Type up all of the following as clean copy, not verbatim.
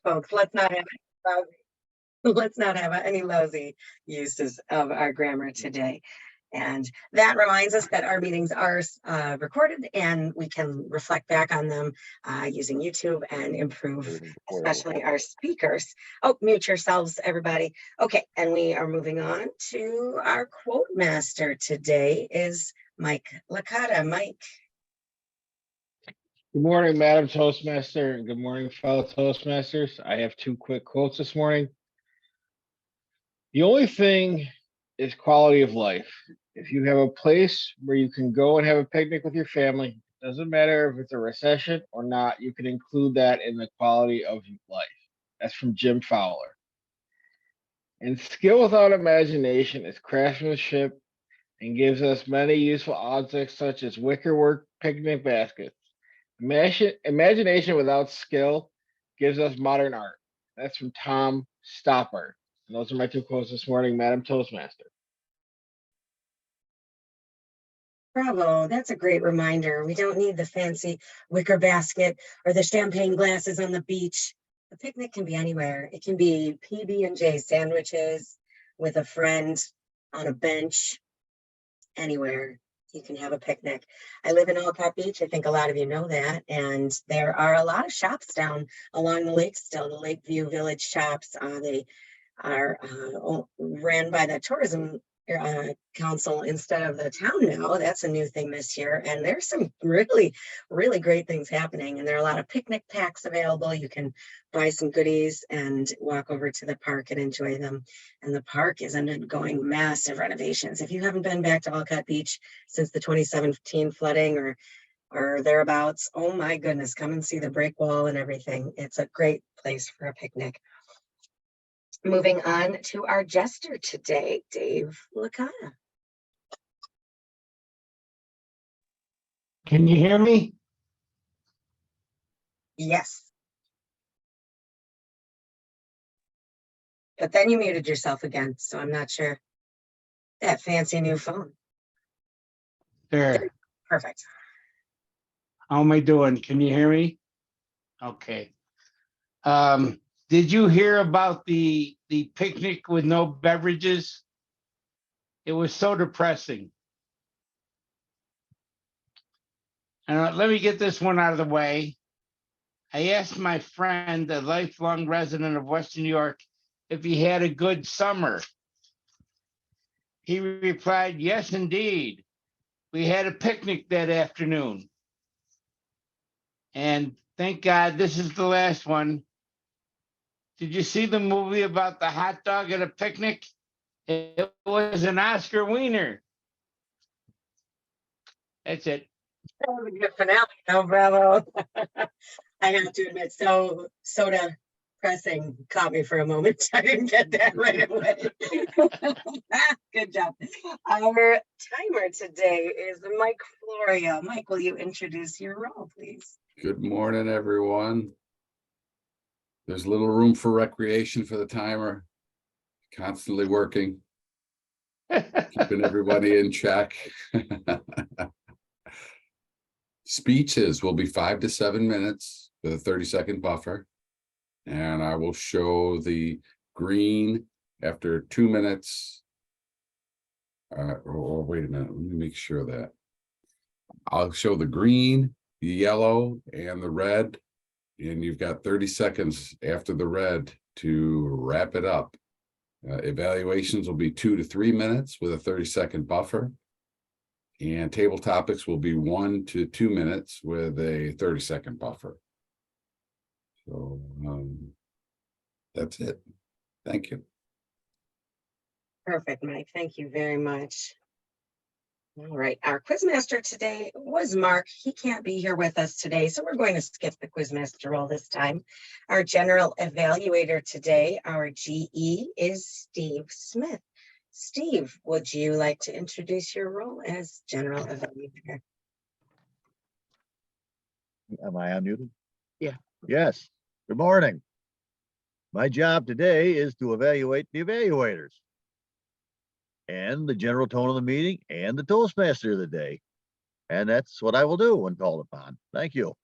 folks. Let's not have any lousy uses of our grammar today. And that reminds us that our meetings are recorded and we can reflect back on them using YouTube and improve, especially our speakers. Oh, mute yourselves, everybody. Okay, and we are moving on to our quote master today is Mike Licata. Mike. Good morning, Madam Toastmaster, and good morning, fellow Toastmasters. I have two quick quotes this morning. The only thing is quality of life. If you have a place where you can go and have a picnic with your family, doesn't matter if it's a recession or not, you can include that in the quality of life. That's from Jim Fowler. And skill without imagination is craftsmanship and gives us many useful objects such as wickerwork picnic baskets. Imagination without skill gives us modern art. That's from Tom Stoppard. And those are my two quotes this morning, Madam Toastmaster. Bravo, that's a great reminder. We don't need the fancy wicker basket or the champagne glasses on the beach. A picnic can be anywhere. It can be PB&J sandwiches with a friend on a bench, anywhere. You can have a picnic. I live in Lockport Beach. I think a lot of you know that. And there are a lot of shops down along the lake still, the Lakeview Village shops. They are ran by the tourism council instead of the town now. That's a new thing this year. And there's some really, really great things happening. And there are a lot of picnic packs available. You can buy some goodies and walk over to the park and enjoy them. And the park is undergoing massive renovations. If you haven't been back to Lockport Beach since the 2017 flooding or thereabouts, oh my goodness, come and see the break wall and everything. It's a great place for a picnic. Moving on to our jester today, Dave Licata. Can you hear me? Yes. But then you muted yourself again, so I'm not sure. That fancy new phone. There. Perfect. How am I doing? Can you hear me? Okay. Did you hear about the picnic with no beverages? It was so depressing. And let me get this one out of the way. I asked my friend, a lifelong resident of Western New York, if he had a good summer. He replied, yes, indeed. We had a picnic that afternoon. And thank God this is the last one. Did you see the movie about the hot dog at a picnic? It was an Oscar wiener. That's it. That was a good finale. Oh, bravo. I have to admit, soda pressing caught me for a moment. I didn't get that right away. Good job. Our timer today is Mike Florio. Mike, will you introduce your role, please? Good morning, everyone. There's little room for recreation for the timer. Constantly working, keeping everybody in check. Speeches will be 5 to 7 minutes with a 30-second buffer. And I will show the green after 2 minutes. Wait a minute, let me make sure that. I'll show the green, the yellow, and the red. And you've got 30 seconds after the red to wrap it up. Evaluations will be 2 to 3 minutes with a 30-second buffer. And table topics will be 1 to 2 minutes with a 30-second buffer. So that's it. Thank you. Perfect, Mike. Thank you very much. All right, our quizmaster today was Mark. He can't be here with us today, so we're going to skip the quizmaster role this time. Our general evaluator today, our GE, is Steve Smith. Steve, would you like to introduce your role as general evaluator? Am I unmuted? Yeah. Yes. Good morning. My job today is to evaluate the evaluators and the general tone of the meeting and the Toastmaster of the day. And that's what I will do when called upon. Thank you.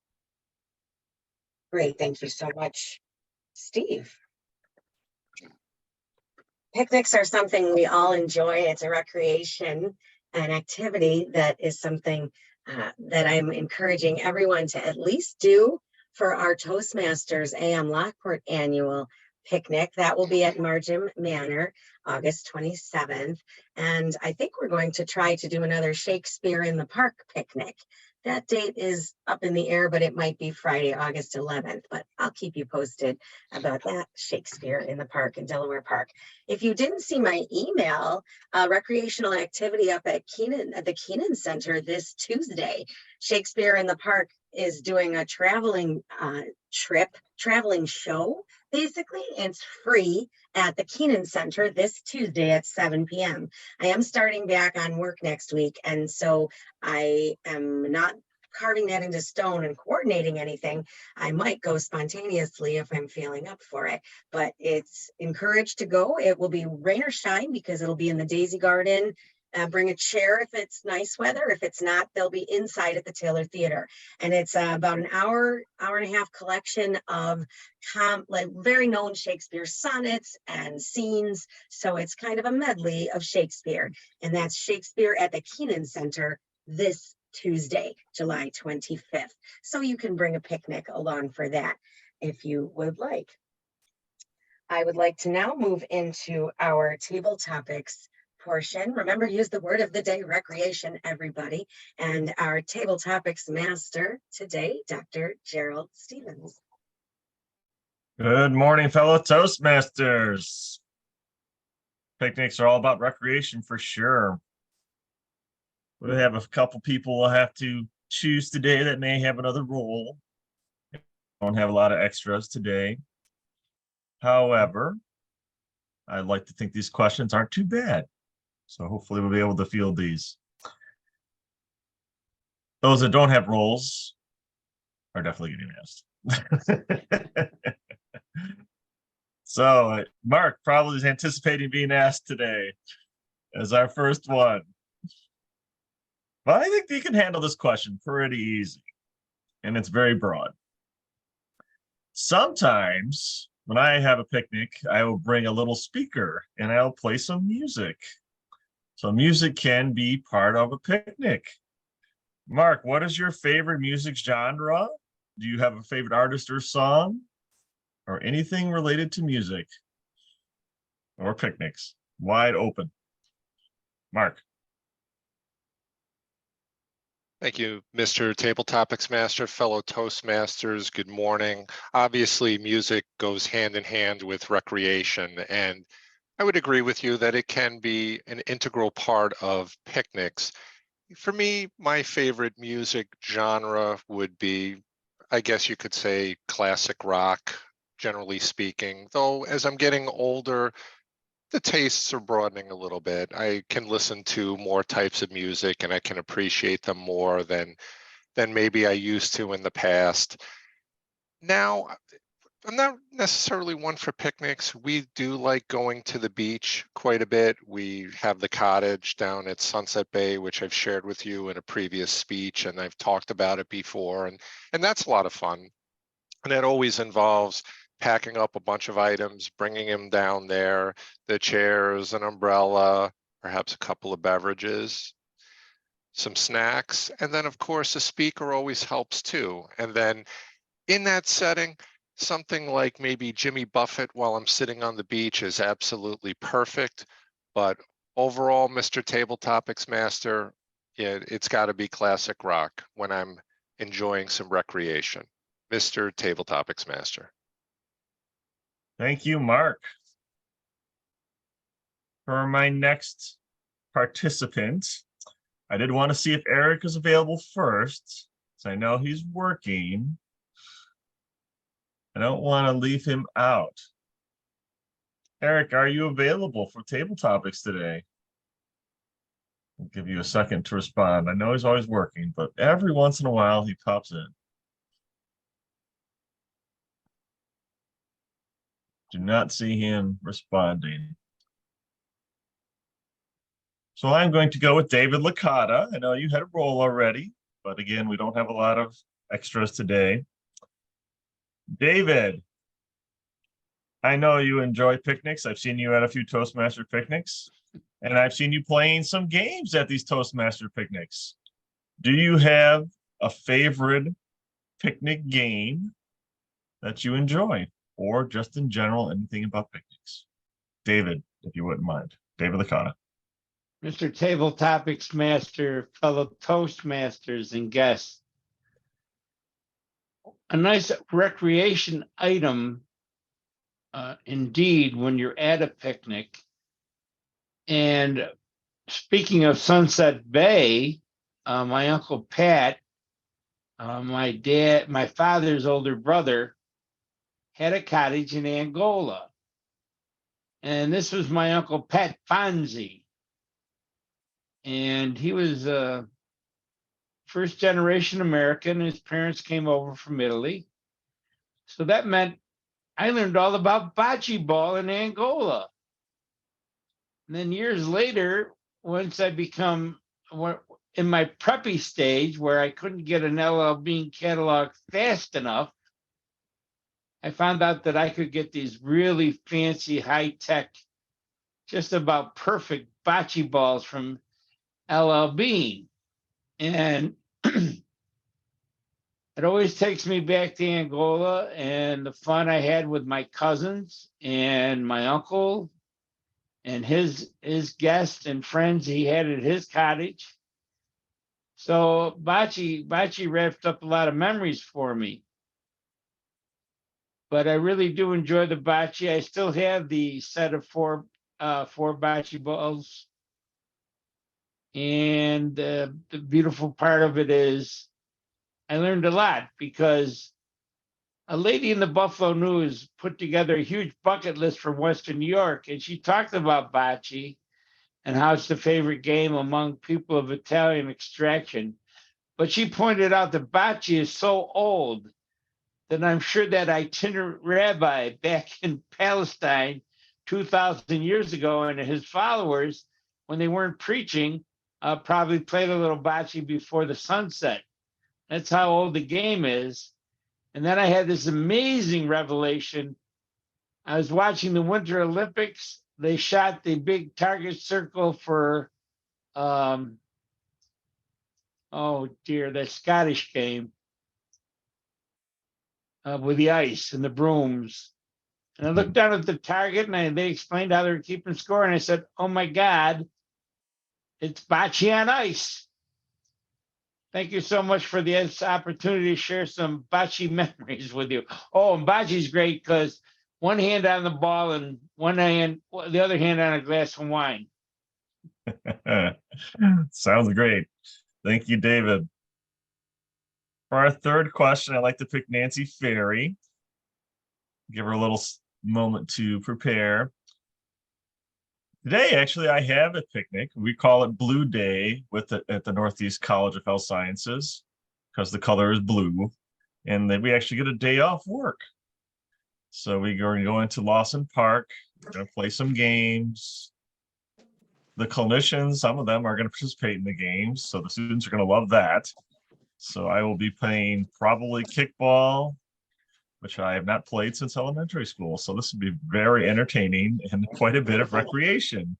Great, thank you so much, Steve. Picnics are something we all enjoy. It's a recreation, an activity that is something that I'm encouraging everyone to at least do for our Toastmasters AM Lockport annual picnic. That will be at Margam Manor, August 27th. And I think we're going to try to do another Shakespeare in the Park picnic. That date is up in the air, but it might be Friday, August 11th. But I'll keep you posted about that Shakespeare in the Park in Delaware Park. If you didn't see my email, recreational activity up at the Keenan Center this Tuesday. Shakespeare in the Park is doing a traveling show. Basically, it's free at the Keenan Center this Tuesday at 7 p.m. I am starting back on work next week, and so I am not carving that into stone and coordinating anything. I might go spontaneously if I'm feeling up for it, but it's encouraged to go. It will be rain or shine because it'll be in the Daisy Garden. Bring a chair if it's nice weather. If it's not, they'll be inside at the Taylor Theater. And it's about an hour and a half collection of like very known Shakespeare sonnets and scenes. So it's kind of a medley of Shakespeare. And that's Shakespeare at the Keenan Center this Tuesday, July 25th. So you can bring a picnic along for that if you would like. I would like to now move into our table topics portion. Remember, use the word of the day, recreation, everybody. And our table topics master today, Dr. Gerald Stevens. Good morning, fellow Toastmasters. Picnics are all about recreation for sure. We have a couple people we'll have to choose today that may have another role. Don't have a lot of extras today. However, I'd like to think these questions aren't too bad. So hopefully we'll be able to field these. Those that don't have roles are definitely getting asked. So Mark probably is anticipating being asked today as our first one. But I think you can handle this question pretty easy. And it's very broad. Sometimes when I have a picnic, I will bring a little speaker and I'll play some music. So music can be part of a picnic. Mark, what is your favorite music genre? Do you have a favorite artist or song? Or anything related to music? Or picnics? Wide open. Mark. Thank you, Mr. Table Topics Master, fellow Toastmasters. Good morning. Obviously, music goes hand in hand with recreation, and I would agree with you that it can be an integral part of picnics. For me, my favorite music genre would be, I guess you could say, classic rock, generally speaking. Though as I'm getting older, the tastes are broadening a little bit. I can listen to more types of music and I can appreciate them more than maybe I used to in the past. Now, I'm not necessarily one for picnics. We do like going to the beach quite a bit. We have the cottage down at Sunset Bay, which I've shared with you in a previous speech, and I've talked about it before, and that's a lot of fun. And that always involves packing up a bunch of items, bringing them down there, the chairs, an umbrella, perhaps a couple of beverages, some snacks, and then of course a speaker always helps too. And then in that setting, something like maybe Jimmy Buffett while I'm sitting on the beach is absolutely perfect. But overall, Mr. Table Topics Master, it's got to be classic rock when I'm enjoying some recreation. Mr. Table Topics Master. Thank you, Mark. For my next participant, I did want to see if Eric is available first, so I know he's working. I don't want to leave him out. Eric, are you available for table topics today? I'll give you a second to respond. I know he's always working, but every once in a while he pops in. Do not see him responding. So I'm going to go with David Licata. I know you had a role already, but again, we don't have a lot of extras today. David, I know you enjoy picnics. I've seen you at a few Toastmaster picnics, and I've seen you playing some games at these Toastmaster picnics. Do you have a favorite picnic game that you enjoy, or just in general, anything about picnics? David, if you wouldn't mind. David Licata. Mr. Table Topics Master, fellow Toastmasters and guests. A nice recreation item, indeed, when you're at a picnic. And speaking of Sunset Bay, my Uncle Pat, my father's older brother, had a cottage in Angola. And this was my Uncle Pat Fonzie. And he was a first generation American. His parents came over from Italy. So that meant I learned all about bocce ball in Angola. And then years later, once I become in my preppy stage where I couldn't get an LL Bean catalog fast enough, I found out that I could get these really fancy, high-tech, just about perfect bocce balls from LL Bean. And it always takes me back to Angola and the fun I had with my cousins and my uncle and his guests and friends he had at his cottage. So bocce wrapped up a lot of memories for me. But I really do enjoy the bocce. I still have the set of four bocce balls. And the beautiful part of it is I learned a lot because a lady in the Buffalo News put together a huge bucket list for Western New York, and she talked about bocce and how it's the favorite game among people of Italian extraction. But she pointed out that bocce is so old that I'm sure that itinerant rabbi back in Palestine 2,000 years ago and his followers, when they weren't preaching, probably played a little bocce before the sunset. That's how old the game is. And then I had this amazing revelation. I was watching the Winter Olympics. They shot the big target circle for, the Scottish game with the ice and the brooms. And I looked down at the target and they explained how they were keeping score. And I said, oh my God, it's bocce on ice. Thank you so much for this opportunity to share some bocce memories with you. Oh, and bocce's great because one hand on the ball and the other hand on a glass of wine. Sounds great. Thank you, David. For our third question, I'd like to pick Nancy Ferry. Give her a little moment to prepare. Today, actually, I have a picnic. We call it Blue Day at the Northeast College of Health Sciences because the color is blue. And then we actually get a day off work. So we're going to go into Lawson Park. We're going to play some games. The clinicians, some of them are going to participate in the games. So the students are going to love that. So I will be playing probably kickball, which I have not played since elementary school. So this will be very entertaining and quite a bit of recreation,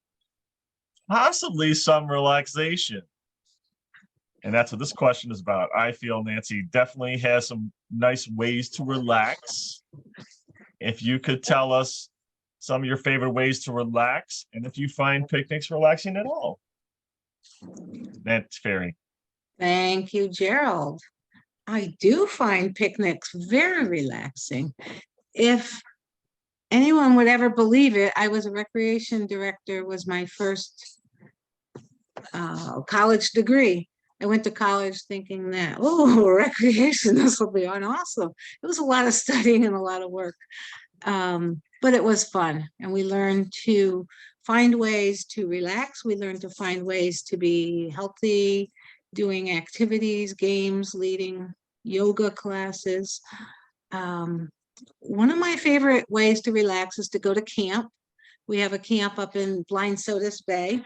possibly some relaxation. And that's what this question is about. I feel Nancy definitely has some nice ways to relax. If you could tell us some of your favorite ways to relax and if you find picnics relaxing at all. Nancy Ferry. Thank you, Gerald. I do find picnics very relaxing. If anyone would ever believe it, I was a recreation director, was my first college degree. I went to college thinking that, oh, recreation, this will be awesome. It was a lot of studying and a lot of work, but it was fun. And we learned to find ways to relax. We learned to find ways to be healthy, doing activities, games, leading yoga classes. One of my favorite ways to relax is to go to camp. We have a camp up in Blind Sodas Bay.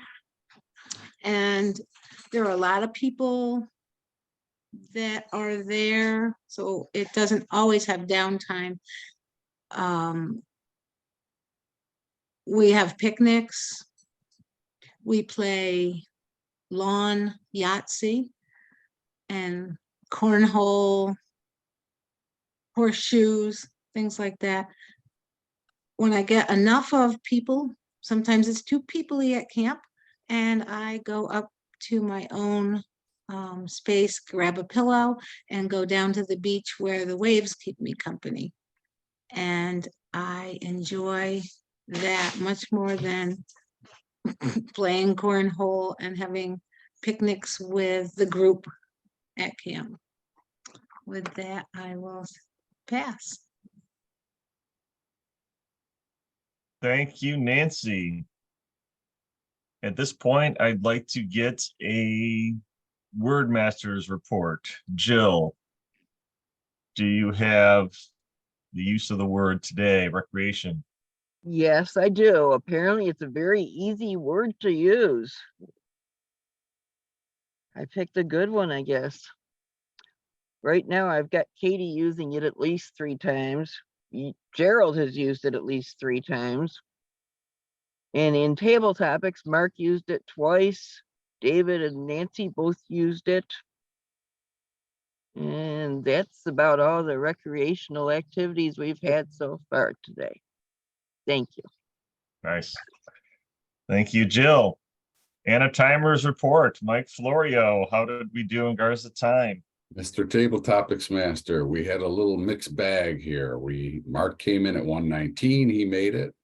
And there are a lot of people that are there, so it doesn't always have downtime. we have picnics. We play lawn Yahtzee and cornhole, horseshoes, things like that. When I get enough of people, sometimes it's 2 people at camp, and I go up to my own space, grab a pillow, and go down to the beach where the waves keep me company. And I enjoy that much more than playing cornhole and having picnics with the group at camp. With that, I will pass. Thank you, Nancy. At this point, I'd like to get a Word Masters report. Jill, do you have the use of the word today, recreation? Yes, I do. Apparently, it's a very easy word to use. I picked a good one, I guess. Right now, I've got Katie using it at least 3 times. Gerald has used it at least 3 times. And in table topics, Mark used it twice. David and Nancy both used it. And that's about all the recreational activities we've had so far today. Thank you. Nice. Thank you, Jill. Anna Timer's report. Mike Florio, how did we do in regards to time? Mr. Table Topics Master, we had a little mixed bag here. Mark came in at 119, he made it.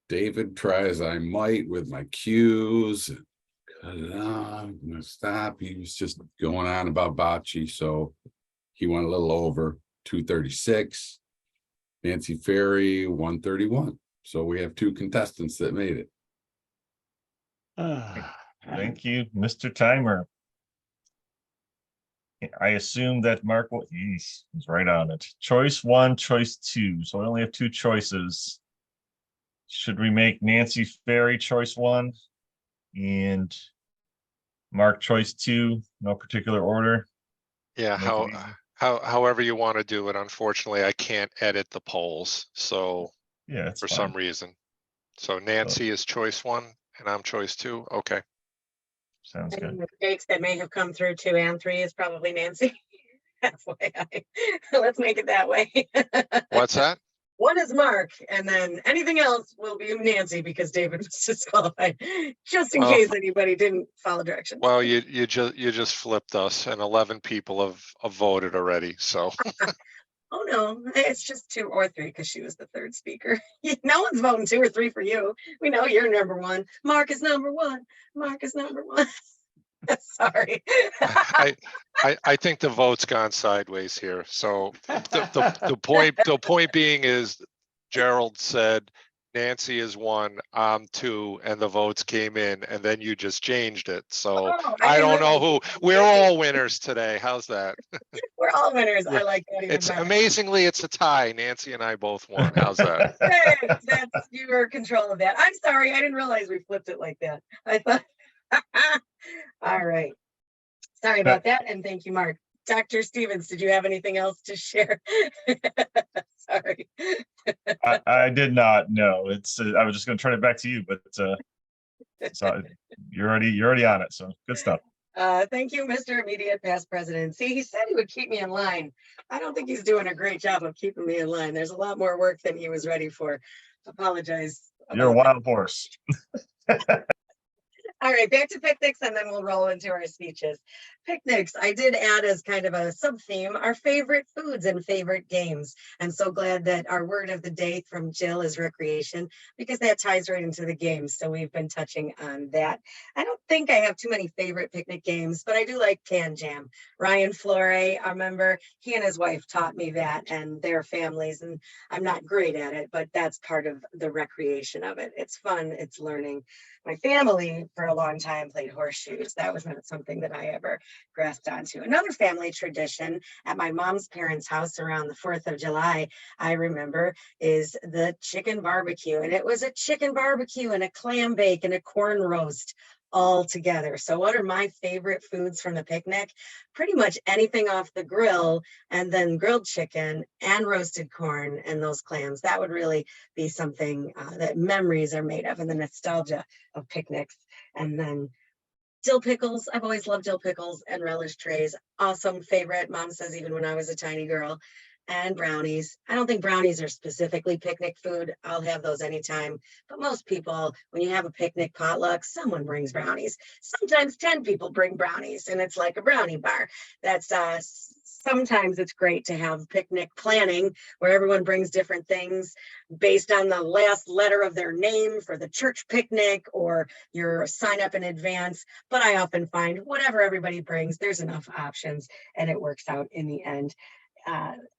David tries I might with my cues. I'm gonna stop. He was just going on about bocce, so he went a little over 236. Nancy Ferry 131. So we have 2 contestants that made it. Thank you, Mr. Timer. I assume that Mark will, he's right on it. Choice 1, choice 2. So I only have 2 choices. Should we make Nancy Ferry choice 1 and Mark choice 2? No particular order. Yeah, Make it easy. however you want to do it. Unfortunately, I can't edit the polls, so Yeah, it's for fine. some reason. So Nancy is choice 1 and I'm choice 2. Okay. Sounds Any good. mistakes that may have come through 2 and 3 is probably Nancy. FYI. Let's make it that way. What's that? 1 is Mark, and then anything else will be Nancy because David was disqualified, just in Oh. case anybody didn't follow directions. Well, you just flipped us, and 11 people have voted already. So Oh no, it's just 2 or 3 because she was the 3rd speaker. No one's voting 2 or 3 for you. We know you're number 1. Mark is number 1. Mark is number 1. Sorry. I think the vote's gone sideways here. So the point being is Gerald said Nancy is 1, I'm 2, and the votes came in, and then you just changed it. So Oh, I didn't don't know realize. who. We're all winners today. How's that? We're all winners. I like that even It's better. amazingly it's a tie. Nancy and I both won. How's that? That's you were in control of that. I'm sorry, I didn't realize we flipped it like that. I thought. All right. Sorry about that, and thank you, Mark. Dr. Stevens, did you have anything else to share? Sorry. I did not know. It's I was just going to turn it back to you, but so you're already on it. So good stuff. Thank you, Mr. Immediate Past President. See, he said he would keep me in line. I don't think he's doing a great job of keeping me in line. There's a lot more work than he was ready for. Apologize. You're a wild horse. All right, back to picnics, and then we'll roll into our speeches. Picnics, I did add as kind of a sub-theme, our favorite foods and favorite games. I'm so glad that our word of the day from Jill is recreation, because that ties right into the games. So we've been touching on that. I don't think I have too many favorite picnic games, but I do like Can Jam. Ryan Flore, I remember he and his wife taught me that, and their families, and I'm not great at it, but that's part of the recreation of it. It's fun, it's learning. My family for a long time played horseshoes. That was not something that I ever grasped onto. Another family tradition at my mom's parents' house around the 4th of July, I remember, is the chicken barbecue. And it was a chicken barbecue and a clam bake and a corn roast all together. So what are my favorite foods from the picnic? Pretty much anything off the grill, and then grilled chicken and roasted corn and those clams. That would really be something that memories are made of, and the nostalgia of picnics. And then dill pickles. I've always loved dill pickles and relish trays. Awesome favorite. Mom says even when I was a tiny girl. And brownies. I don't think brownies are specifically picnic food. I'll have those anytime. But most people, when you have a picnic potluck, someone brings brownies. Sometimes 10 people bring brownies, and it's like a brownie bar. That's sometimes it's great to have picnic planning where everyone brings different things based on the last letter of their name for the church picnic, or your sign up in advance. But I often find whatever everybody brings, there's enough options, and it works out in the end.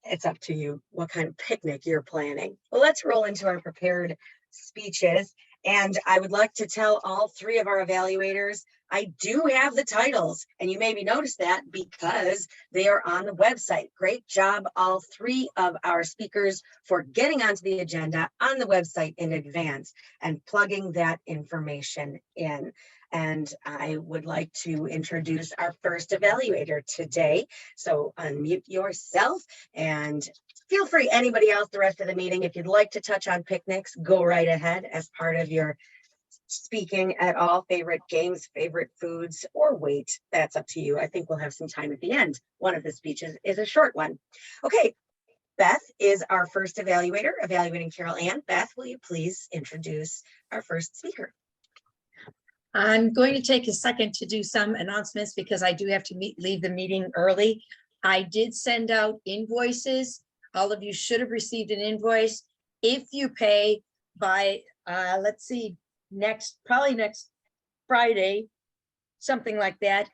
It's up to you what kind of picnic you're planning. Well, let's roll into our prepared speeches. And I would like to tell all three of our evaluators, I do have the titles, and you maybe noticed that because they are on the website. Great job, all three of our speakers, for getting onto the agenda on the website in advance and plugging that information in. And I would like to introduce our first evaluator today. So unmute yourself and feel free, anybody else the rest of the meeting, if you'd like to touch on picnics, go right ahead as part of your speaking at all. Favorite games, favorite foods, or wait, that's up to you. I think we'll have some time at the end. One of the speeches is a short one. Okay, Beth is our first evaluator, evaluating Carol Ann. Beth, will you please introduce our first speaker? I'm going to take a second to do some announcements because I do have to leave the meeting early. I did send out invoices. All of you should have received an invoice. If you pay by, let's see, probably next Friday, something like that,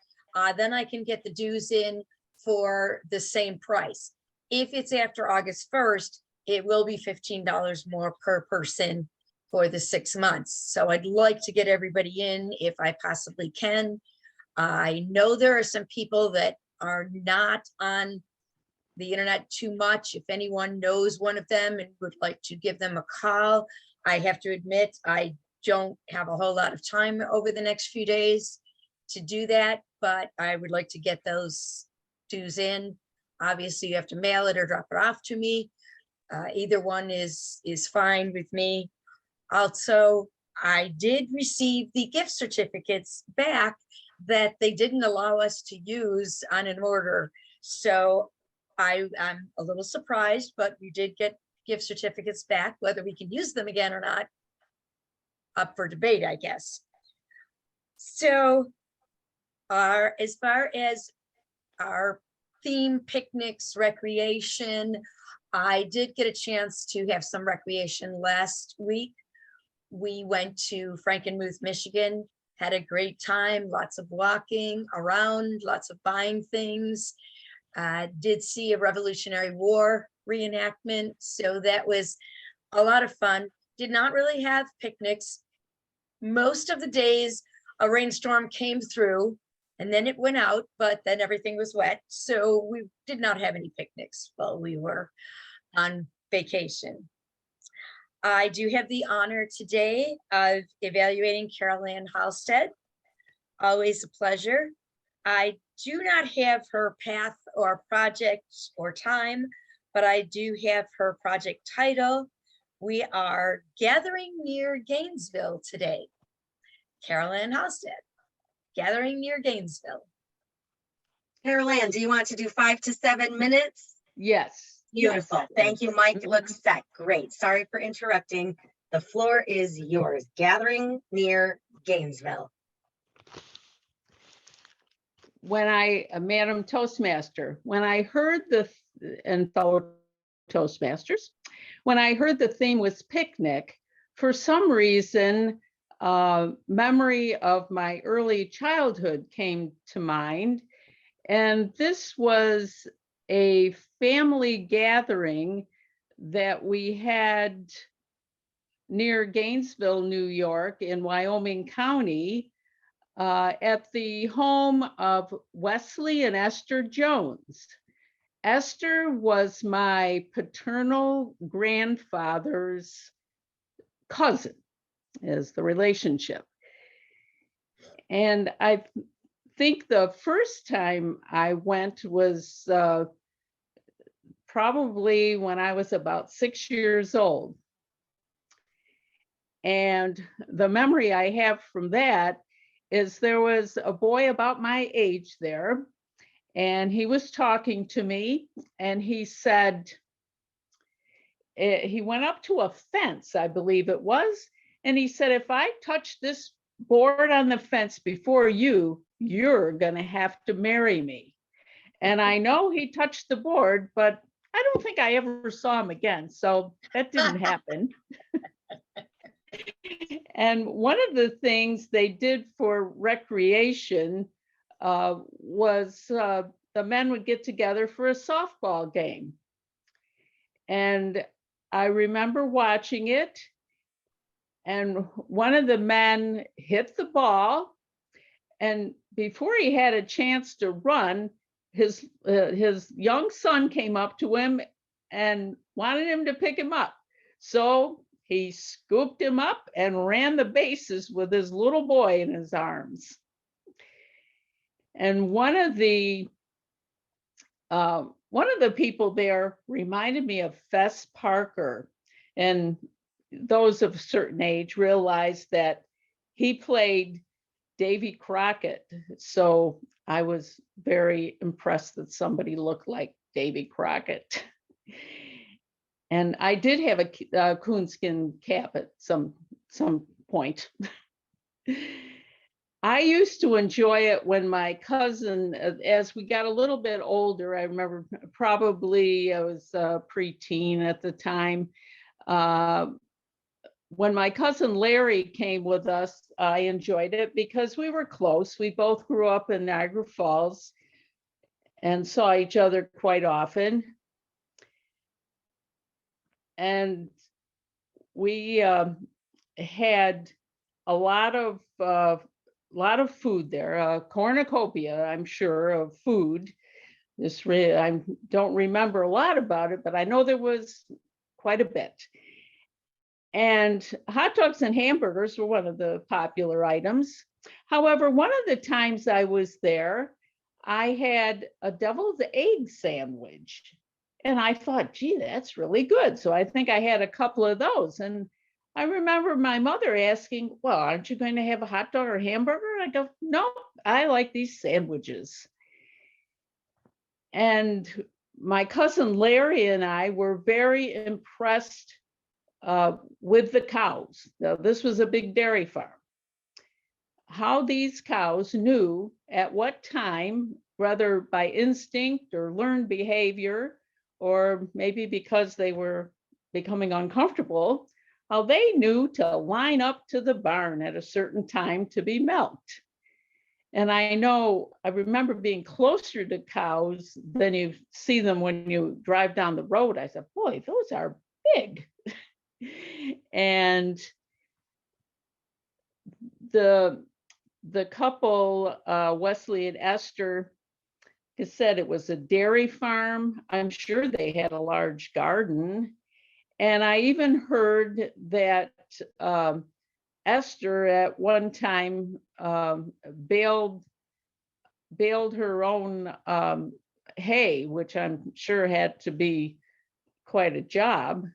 then I can get the dues in for the same price. If it's after August 1st, it will be $15 more per person for the 6 months. So I'd like to get everybody in if I possibly can. I know there are some people that are not on the internet too much. If anyone knows one of them and would like to give them a call, I have to admit, I don't have a whole lot of time over the next few days to do that, but I would like to get those dues in. Obviously, you have to mail it or drop it off to me. Either one is fine with me. Also, I did receive the gift certificates back that they didn't allow us to use on an order. So I'm a little surprised, but we did get gift certificates back. Whether we can use them again or not, up for debate, I guess. So as far as our theme, picnics, recreation, I did get a chance to have some recreation last week. We went to Frankenmuth, Michigan, had a great time, lots of walking around, lots of buying things. Did see a Revolutionary War reenactment, so that was a lot of fun. Did not really have picnics. Most of the days a rainstorm came through and then it went out, but then everything was wet. So we did not have any picnics while we were on vacation. I do have the honor today of evaluating Carol Ann Halstead. Always a pleasure. I do not have her path or project or time, but I do have her project title. We are gathering near Gainesville today. Carol Ann Halstead, gathering near Gainesville. Carol Ann, do you want to do 5 to 7 minutes? Yes. Beautiful. Yes. Thank you, Mike. It looks set. Great. Sorry for interrupting. The floor is yours. Gathering near Gainesville. Madam Toastmaster, when I heard and fellow Toastmasters, when I heard the theme was picnic, for some reason, memory of my early childhood came to mind. And this was a family gathering that we had near Gainesville, New York, in Wyoming County, at the home of Wesley and Esther Jones. Esther was my paternal grandfather's cousin, is the relationship. And I think the first time I went was probably when I was about 6 years old. And the memory I have from that is there was a boy about my age there, and he was talking to me, and he said, he went up to a fence, I believe it was, and he said, if I touch this board on the fence before you, you're going to have to marry me. And I know he touched the board, but I don't think I ever saw him again. So that didn't happen. And one of the things they did for recreation was the men would get together for a softball game. And I remember watching it. And one of the men hit the ball. And before he had a chance to run, his young son came up to him and wanted him to pick him up. So he scooped him up and ran the bases with his little boy in his arms. And one of the people there reminded me of Fess Parker. And those of a certain age realize that he played Davy Crockett. So I was very impressed that somebody looked like Davy Crockett. And I did have a coonskin cap at some point. I used to enjoy it when my cousin, as we got a little bit older, I remember probably I was preteen at the time. When my cousin Larry came with us, I enjoyed it because we were close. We both grew up in Niagara Falls and saw each other quite often. And we had a lot of food there, cornucopia, I'm sure, of food. I don't remember a lot about it, but I know there was quite a bit. And hot dogs and hamburgers were one of the popular items. However, one of the times I was there, I had a deviled egg sandwich. And I thought, gee, that's really good. So I think I had a couple of those. And I remember my mother asking, well, aren't you going to have a hot dog or hamburger? I go, no, I like these sandwiches. And my cousin Larry and I were very impressed with the cows. Now, this was a big dairy farm. How these cows knew at what time, whether by instinct or learned behavior, or maybe because they were becoming uncomfortable, how they knew to line up to the barn at a certain time to be milked. And I remember being closer to cows than you see them when you drive down the road. I said, boy, those are big. And the couple, Wesley and Esther, said it was a dairy farm. I'm sure they had a large garden. And I even heard that Esther at one time baled her own hay, which I'm sure had to be quite a job.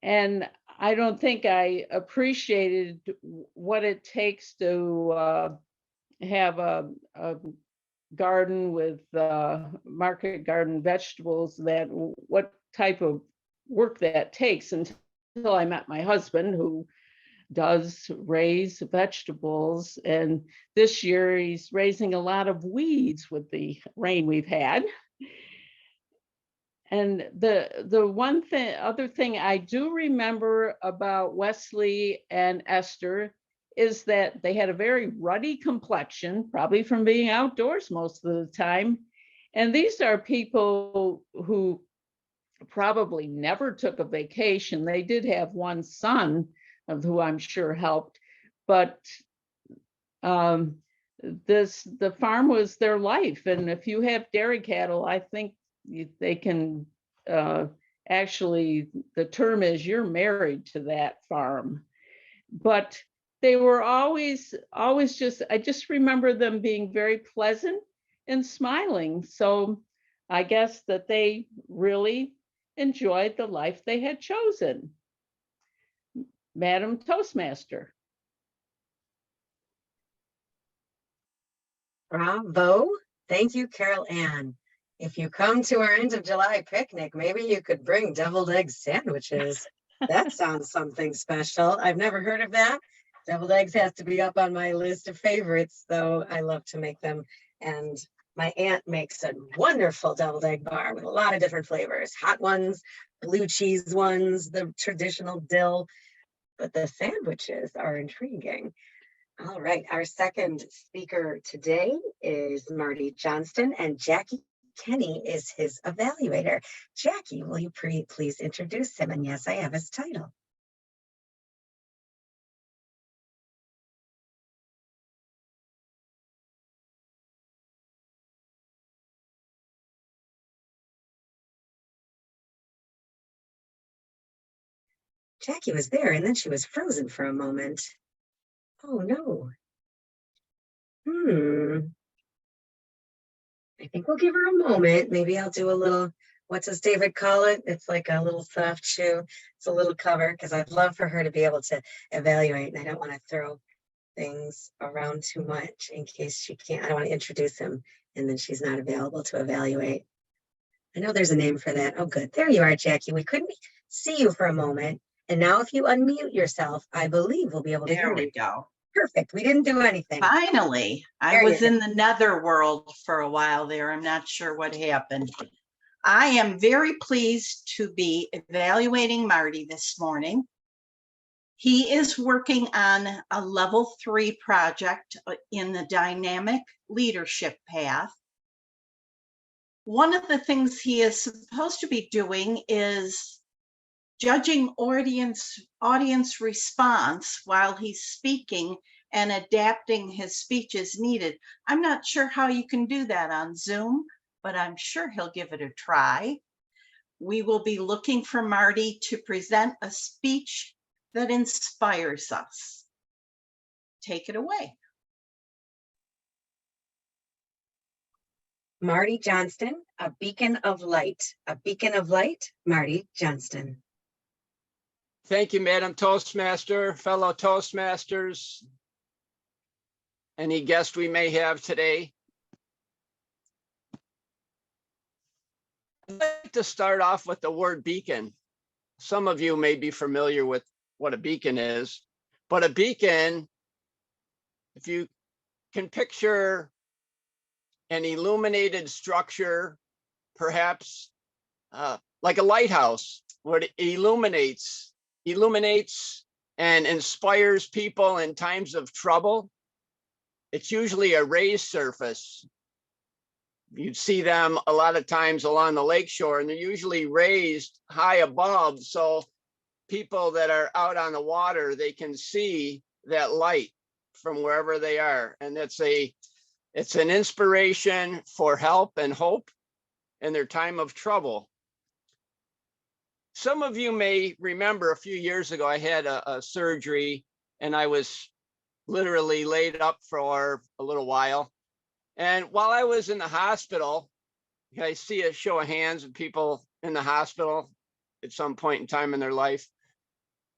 And I don't think I appreciated what it takes to have a garden with market garden vegetables, what type of work that takes, until I met my husband, who does raise vegetables. And this year he's raising a lot of weeds with the rain we've had. And the other thing I do remember about Wesley and Esther is that they had a very ruddy complexion, probably from being outdoors most of the time. And these are people who probably never took a vacation. They did have one son who I'm sure helped, but the farm was their life. And if you have dairy cattle, I think they can actually, the term is you're married to that farm. But they were always just, I just remember them being very pleasant and smiling. So I guess that they really enjoyed the life they had chosen. Madam Toastmaster. Bravo. Thank you, Carol Ann. If you come to our end of July picnic, maybe you could bring deviled egg sandwiches. That sounds something special. I've never heard of that. Deviled eggs has to be up on my list of favorites, though I love to make them. And my aunt makes a wonderful deviled egg bar with a lot of different flavors, hot ones, blue cheese ones, the traditional dill, but the sandwiches are intriguing. All right, our second speaker today is Marty Johnston, and Jackie Kenny is his evaluator. Jackie, will you please introduce him? And yes, I have his title. Jackie was there, and then she was frozen for a moment. Oh, no. I think we'll give her a moment. Maybe I'll do a little, what does David call it? It's like a little soft shoe. It's a little cover, because I'd love for her to be able to evaluate, and I don't want to throw things around too much in case she can't. I don't want to introduce him, and then she's not available to evaluate. I know there's a name for that. Oh, good. There you are, Jackie. We couldn't see you for a moment. And now if you unmute yourself, I believe we'll be able to hear There you. we go. Perfect. We didn't do anything. Finally, I There you was go. in the netherworld for a while there. I'm not sure what happened. I am very pleased to be evaluating Marty this morning. He is working on a level 3 project in the dynamic leadership path. One of the things he is supposed to be doing is judging audience response while he's speaking and adapting his speech as needed. I'm not sure how you can do that on Zoom, but I'm sure he'll give it a try. We will be looking for Marty to present a speech that inspires us. Take it away. Marty Johnston, a beacon of light. A beacon of light, Marty Johnston. Thank you, Madam Toastmaster, fellow Toastmasters. Any guest we may have today? I'd like to start off with the word beacon. Some of you may be familiar with what a beacon is, but a beacon, if you can picture an illuminated structure, perhaps like a lighthouse, where it illuminates and inspires people in times of trouble. It's usually a raised surface. You'd see them a lot of times along the lakeshore, and they're usually raised high above, so people that are out on the water, they can see that light from wherever they are. And it's an inspiration for help and hope in their time of trouble. Some of you may remember a few years ago, I had a surgery, and I was literally laid up for a little while. And while I was in the hospital, I see a show of hands of people in the hospital at some point in time in their life.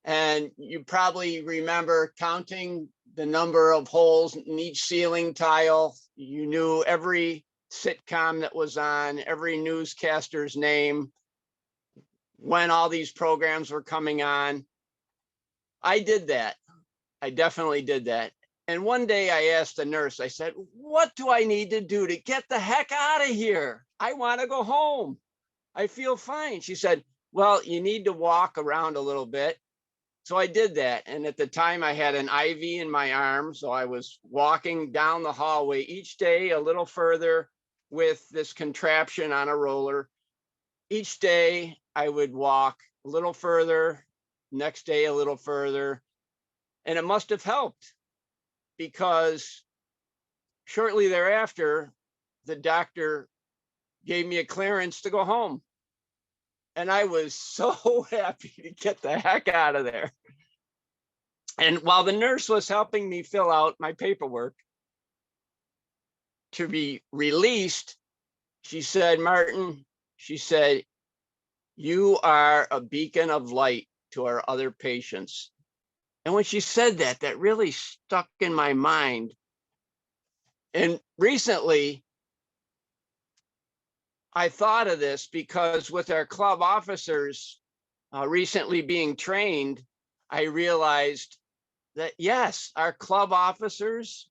And you probably remember counting the number of holes in each ceiling tile. You knew every sitcom that was on, every newscaster's name, when all these programs were coming on. I did that. I definitely did that. And one day I asked the nurse, I said, what do I need to do to get the heck out of here? I want to go home. I feel fine. She said, well, you need to walk around a little bit. So I did that. And at the time I had an IV in my arm. So I was walking down the hallway each day a little further with this contraption on a roller. Each day I would walk a little further, next day a little further. And it must have helped, because shortly thereafter, the doctor gave me a clearance to go home. And I was so happy to get the heck out of there. And while the nurse was helping me fill out my paperwork to be released, she said, Martin, she said, you are a beacon of light to our other patients. And when she said that, that really stuck in my mind. And recently, I thought of this because with our club officers recently being trained, I realized that yes, our club officers,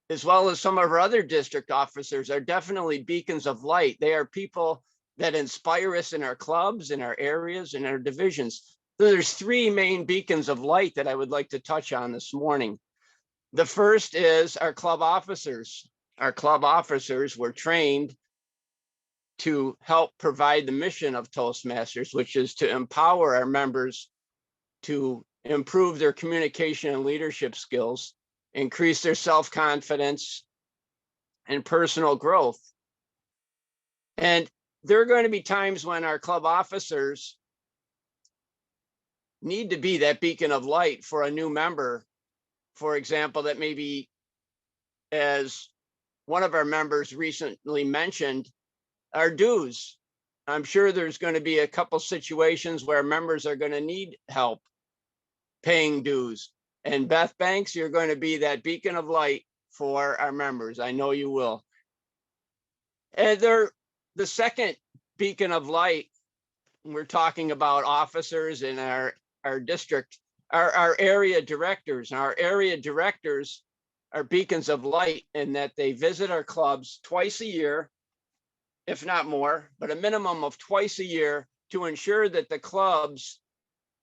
as well as some of our other district officers, are definitely beacons of light. They are people that inspire us in our clubs, in our areas, in our divisions. So there's three main beacons of light that I would like to touch on this morning. The first is our club officers. Our club officers were trained to help provide the mission of Toastmasters, which is to empower our members to improve their communication and leadership skills, increase their self-confidence and personal growth. And there are going to be times when our club officers need to be that beacon of light for a new member. For example, that maybe, as one of our members recently mentioned, our dues. I'm sure there's going to be a couple situations where members are going to need help paying dues. And Beth Banks, you're going to be that beacon of light for our members. I know you will. And the second beacon of light, we're talking about officers in our district, our area directors. Our area directors are beacons of light in that they visit our clubs twice a year, if not more, but a minimum of twice a year, to ensure that the clubs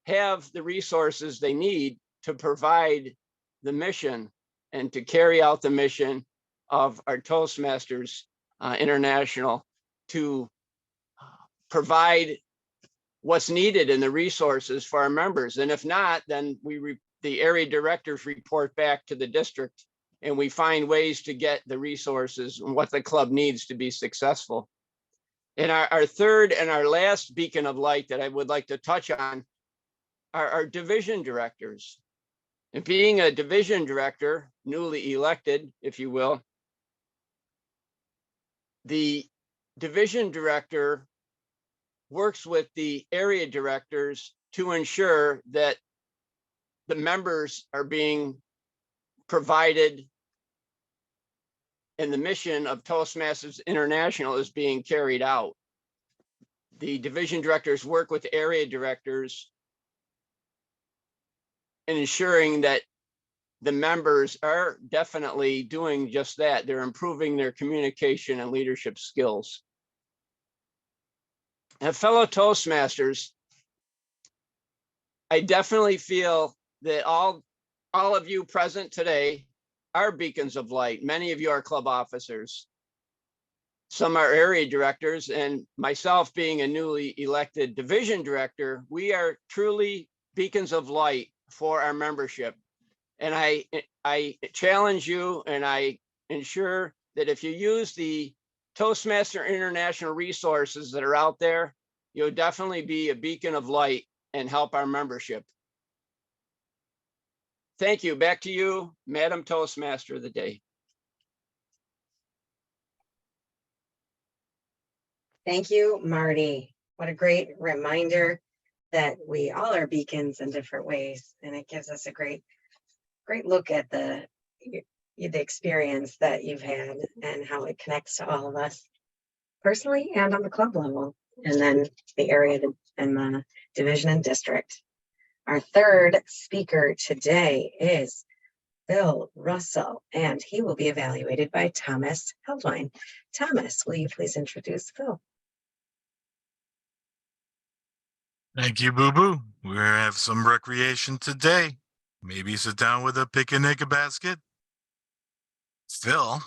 have the resources they need to provide the mission and to carry out the mission of our Toastmasters International, to provide what's needed in the resources for our members. And if not, then the area directors report back to the district and we find ways to get the resources and what the club needs to be successful. And our third and our last beacon of light that I would like to touch on are our division directors. And being a division director, newly elected, if you will, the division director works with the area directors to ensure that the members are being provided and the mission of Toastmasters International is being carried out. The division directors work with area directors in ensuring that the members are definitely doing just that. They're improving their communication and leadership skills. And fellow Toastmasters, I definitely feel that all of you present today are beacons of light. Many of you are club officers. Some are area directors, and myself being a newly elected division director, we are truly beacons of light for our membership. And I challenge you and I ensure that if you use the Toastmaster International resources that are out there, you'll definitely be a beacon of light and help our membership. Thank you. Back to you, Madam Toastmaster of the day. Thank you, Marty. What a great reminder that we all are beacons in different ways. And it gives us a great look at the experience that you've had and how it connects to all of us personally and on the club level, and then the area and the division and district. Our third speaker today is Phil Russell, and he will be evaluated by Thomas Heldwine. Thomas, will you please introduce Phil? Thank you, Boo Boo. We have some recreation today. Maybe sit down with a picnic basket. Phil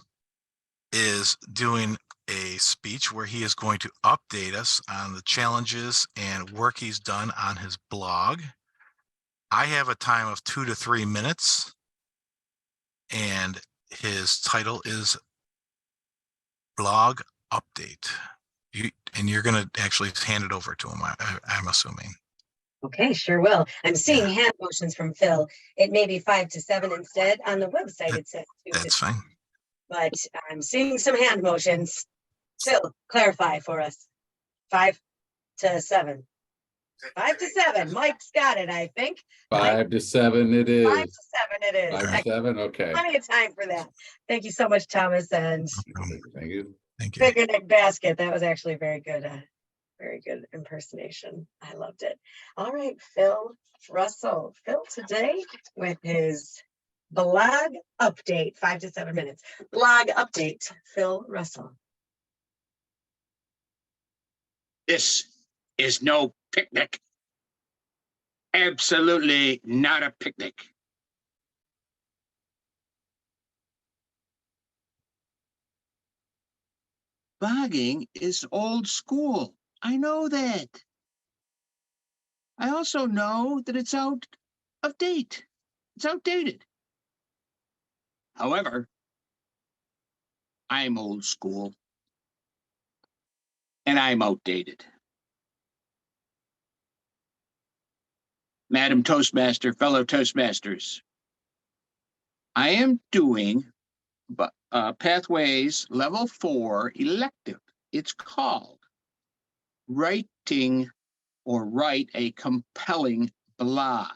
is doing a speech where he is going to update us on the challenges and work he's done on his blog. I have a time of 2 to 3 minutes, and his title is Blog Update. You're going to actually hand it over to him, I'm assuming. Okay, sure will. I'm seeing hand motions from Phil. It may be 5 to 7 instead. On the website, it says 2 to That's fine. but I'm seeing some hand motions. Phil, clarify for us. 5 to 7. 5 to 7. Mike's got it, I think. 5 to 7 it 5 is. to 7 it is. 5 to Excellent. 7, okay. Plenty of time for that. Thank you so much, Thomas, and Thank you. Thank you. picnic basket. That was actually very good impersonation. I loved it. All right, Phil Russell. Phil today with his blog update, 5 to 7 minutes. Blog update, Phil Russell. This is no picnic. Absolutely not a picnic. Blogging is old school. I know that. I also know that it's out of date. It's outdated. However, I'm old school and I'm outdated. Madam Toastmaster, fellow Toastmasters, I am doing Pathways Level 4 elective. It's called Writing or Write a Compelling Blog.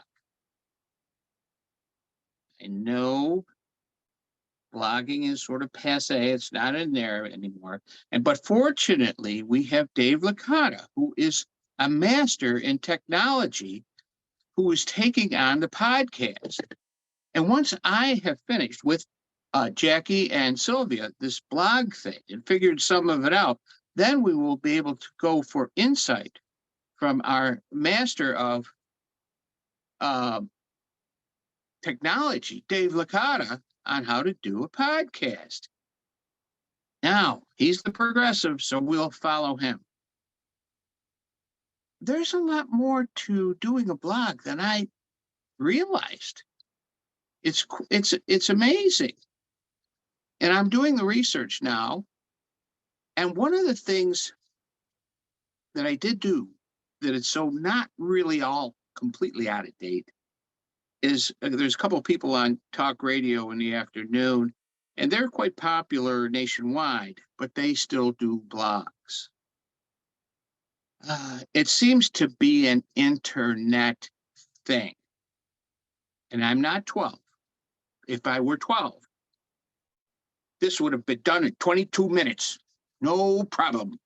I know blogging is sort of passe. It's not in there anymore. But fortunately, we have Dave Licata, who is a master in technology, who is taking on the podcast. And once I have finished with Jackie and Sylvia, this blog thing, and figured some of it out, then we will be able to go for insight from our master of technology, Dave Licata, on how to do a podcast. Now, he's the progressive, so we'll follow him. There's a lot more to doing a blog than I realized. It's amazing. And I'm doing the research now. And one of the things that I did do that it's so not really all completely out of date is there's a couple of people on talk radio in the afternoon, and they're quite popular nationwide, but they still do blogs. It seems to be an internet thing. And I'm not 12. If I were 12, this would have been done in 22 minutes. No problem.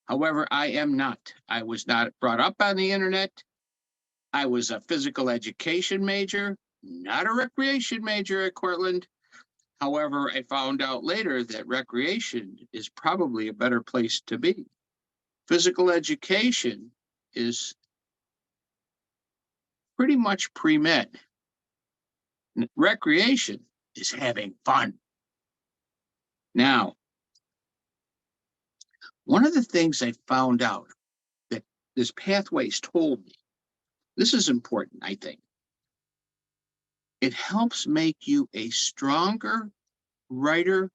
However, I am not. I was not brought up on the internet. I was a physical education major, not a recreation major at Cortland. However, I found out later that recreation is probably a better place to be. Physical education is pretty much pre-med. Recreation is having fun. Now, one of the things I found out that this Pathways told me, this is important, I think. It helps make you a stronger writer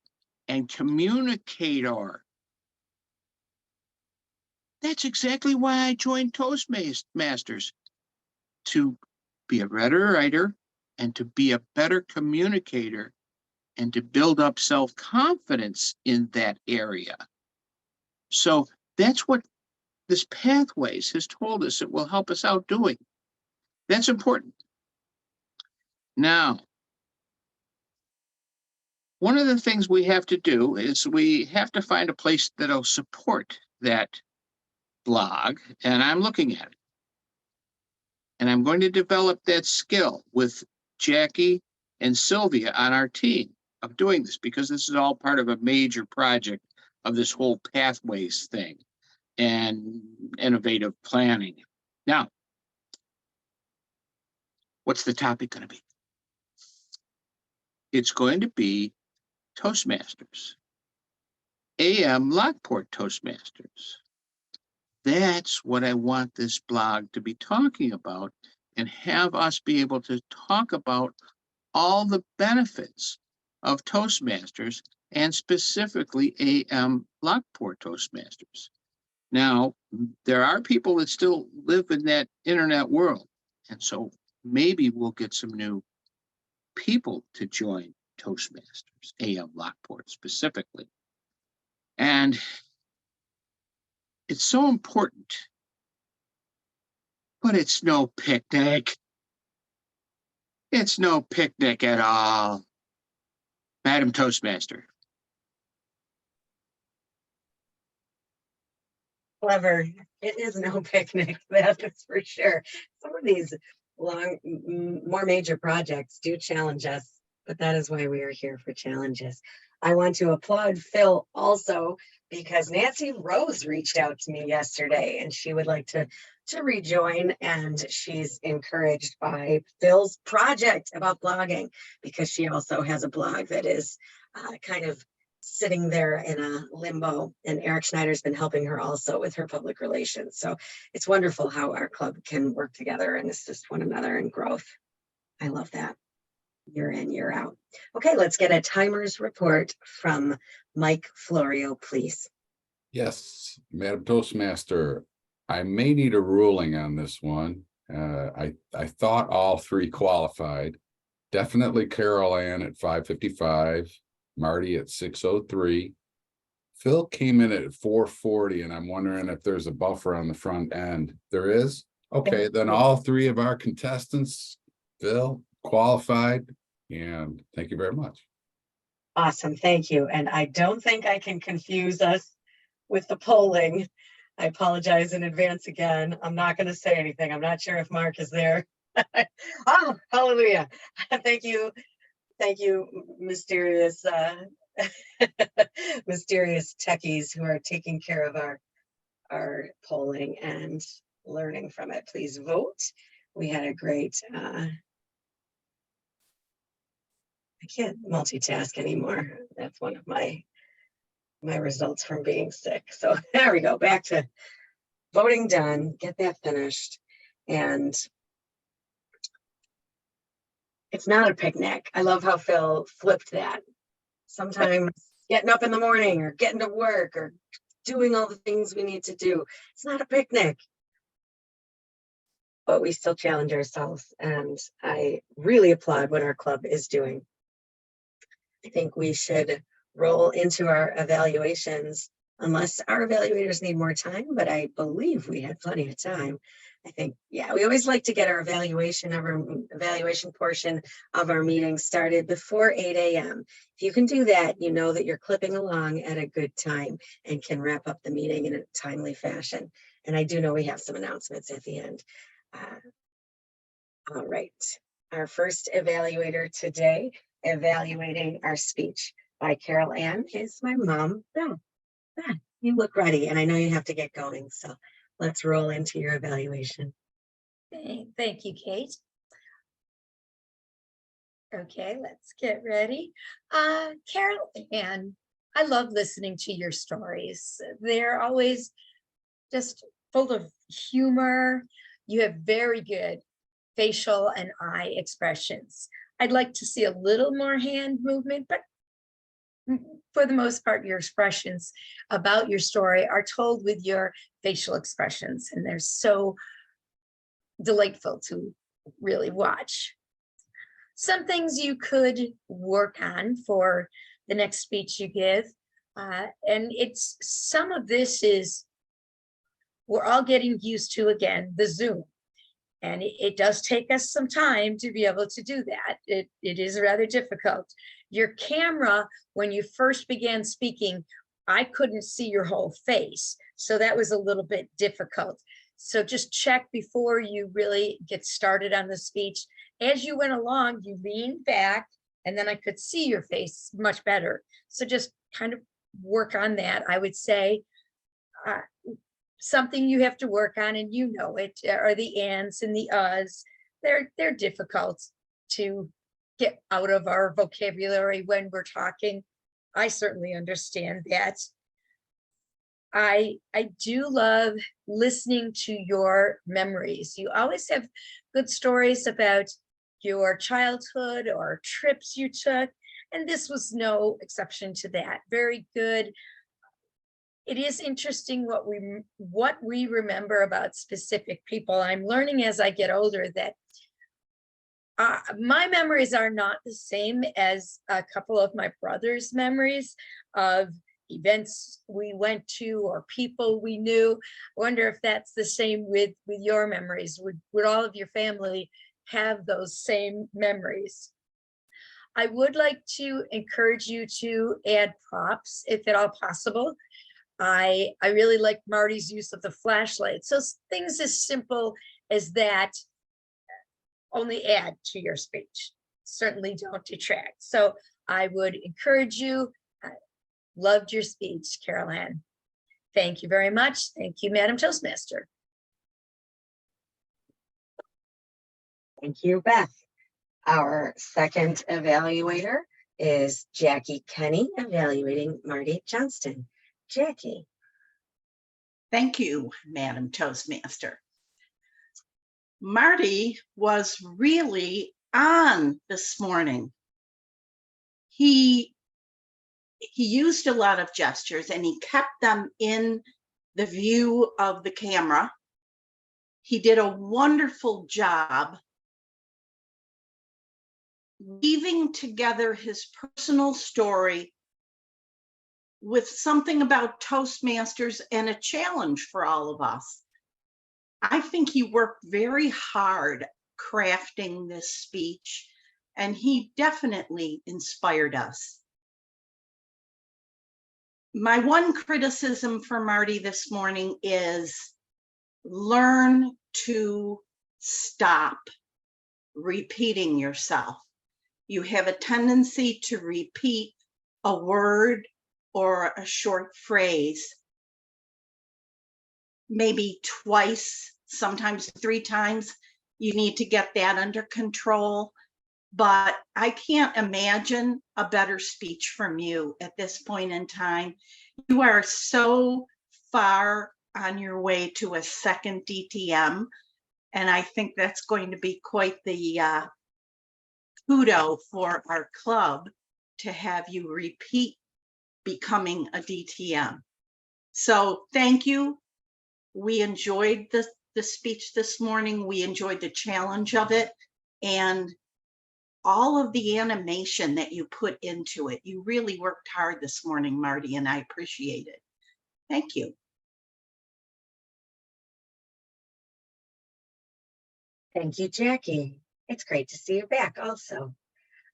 and communicator. That's exactly why I joined Toastmasters, to be a better writer and to be a better communicator and to build up self-confidence in that area. So that's what this Pathways has told us it will help us out doing. That's important. Now, one of the things we have to do is we have to find a place that'll support that blog, and I'm looking at it. And I'm going to develop that skill with Jackie and Sylvia on our team of doing this, because this is all part of a major project of this whole Pathways thing and innovative planning. Now, what's the topic going to be? It's going to be Toastmasters, AM Lockport Toastmasters. That's what I want this blog to be talking about, and have us be able to talk about all the benefits of Toastmasters, and specifically AM Lockport Toastmasters. Now, there are people that still live in that internet world. And so maybe we'll get some new people to join Toastmasters, AM Lockport specifically. And it's so important, but it's no picnic. It's no picnic at all. Madam Toastmaster. Clever. It is no picnic, that is for sure. Some of these more major projects do challenge us, but that is why we are here, for challenges. I want to applaud Phil also, because Nancy Rose reached out to me yesterday and she would like to rejoin, and she's encouraged by Phil's project about blogging, because she also has a blog that is kind of sitting there in a limbo, and Eric Schneider's been helping her also with her public relations. So it's wonderful how our club can work together and assist one another in growth. I love that. Year in, year out. Okay, let's get a timers report from Mike Florio, please. Yes, Madam Toastmaster, I may need a ruling on this one. I thought all three qualified. Definitely Carol Ann at 5:55, Marty at 6:03. Phil came in at 4:40, and I'm wondering if there's a buffer on the front end. There is? Okay, then all three of our contestants, Phil, qualified, and thank you very much. Awesome, thank you. And I don't think I can confuse us with the polling. I apologize in advance again. I'm not going to say anything. I'm not sure if Mark is there. Oh, hallelujah. Thank you. Thank you, mysterious mysterious techies who are taking care of our polling and learning from it. Please vote. We had a great I can't multitask anymore. That's one of my results from being sick. So there we go. Back to voting done. Get that finished. And it's not a picnic. I love how Phil flipped that. Sometimes getting up in the morning or getting to work or doing all the things we need to do, it's not a picnic. But we still challenge ourselves. And I really applaud what our club is doing. I think we should roll into our evaluations, unless our evaluators need more time, but I believe we had plenty of time. I think, yeah, we always like to get our evaluation portion of our meeting started before 8 a.m. If you can do that, you know that you're clipping along at a good time and can wrap up the meeting in a timely fashion. And I do know we have some announcements at the end. All right, our first evaluator today, evaluating our speech by Carol Ann, is my mom, Beth. Beth, you look ready, and I know you have to get going, so let's roll into your evaluation. Thank you, Kate. Okay, let's get ready. Carol Ann, I love listening to your stories. They're always just full of humor. You have very good facial and eye expressions. I'd like to see a little more hand movement, but for the most part, your expressions about your story are told with your facial expressions, and they're so delightful to really watch. Some things you could work on for the next speech you give, and some of this is, we're all getting used to, again, the Zoom. And it does take us some time to be able to do that. It is rather difficult. Your camera, when you first began speaking, I couldn't see your whole face. So that was a little bit difficult. So just check before you really get started on the speech. As you went along, you leaned back and then I could see your face much better. So just kind of work on that, I would say. Something you have to work on, and you know it, are the ands and the uhs. They're difficult to get out of our vocabulary when we're talking. I certainly understand that. I do love listening to your memories. You always have good stories about your childhood or trips you took, and this was no exception to that. Very good it is interesting what we remember about specific people. I'm learning as I get older that my memories are not the same as a couple of my brother's memories of events we went to or people we knew. I wonder if that's the same with your memories. Would all of your family have those same memories? I would like to encourage you to add props if at all possible. I really like Marty's use of the flashlight. So things as simple as that only add to your speech. Certainly don't detract. So I would encourage you. I loved your speech, Carol Ann. Thank you very much. Thank you, Madam Toastmaster. Thank you, Beth. Our second evaluator is Jackie Kenny, evaluating Marty Johnston. Jackie. Thank you, Madam Toastmaster. Marty was really on this morning. He used a lot of gestures and he kept them in the view of the camera. He did a wonderful job weaving together his personal story with something about Toastmasters and a challenge for all of us. I think he worked very hard crafting this speech, and he definitely inspired us. My one criticism for Marty this morning is learn to stop repeating yourself. You have a tendency to repeat a word or a short phrase maybe twice, sometimes 3 times. You need to get that under control. But I can't imagine a better speech from you at this point in time. You are so far on your way to a second DTM. And I think that's going to be quite the kudo for our club to have you repeat becoming a DTM. So thank you. We enjoyed the speech this morning. We enjoyed the challenge of it and all of the animation that you put into it. You really worked hard this morning, Marty, and I appreciate it. Thank you. Thank you, Jackie. It's great to see you back also.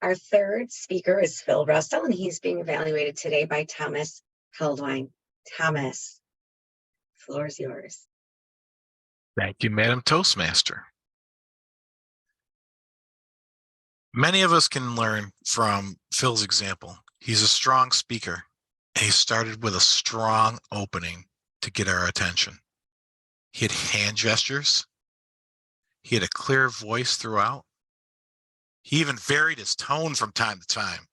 Our third speaker is Phil Russell, and he's being evaluated today by Thomas Heldwine. Thomas, floor is yours. Thank you, Madam Toastmaster. Many of us can learn from Phil's example. He's a strong speaker, and he started with a strong opening to get our attention. He had hand gestures. He had a clear voice throughout. He even varied his tone from time to time.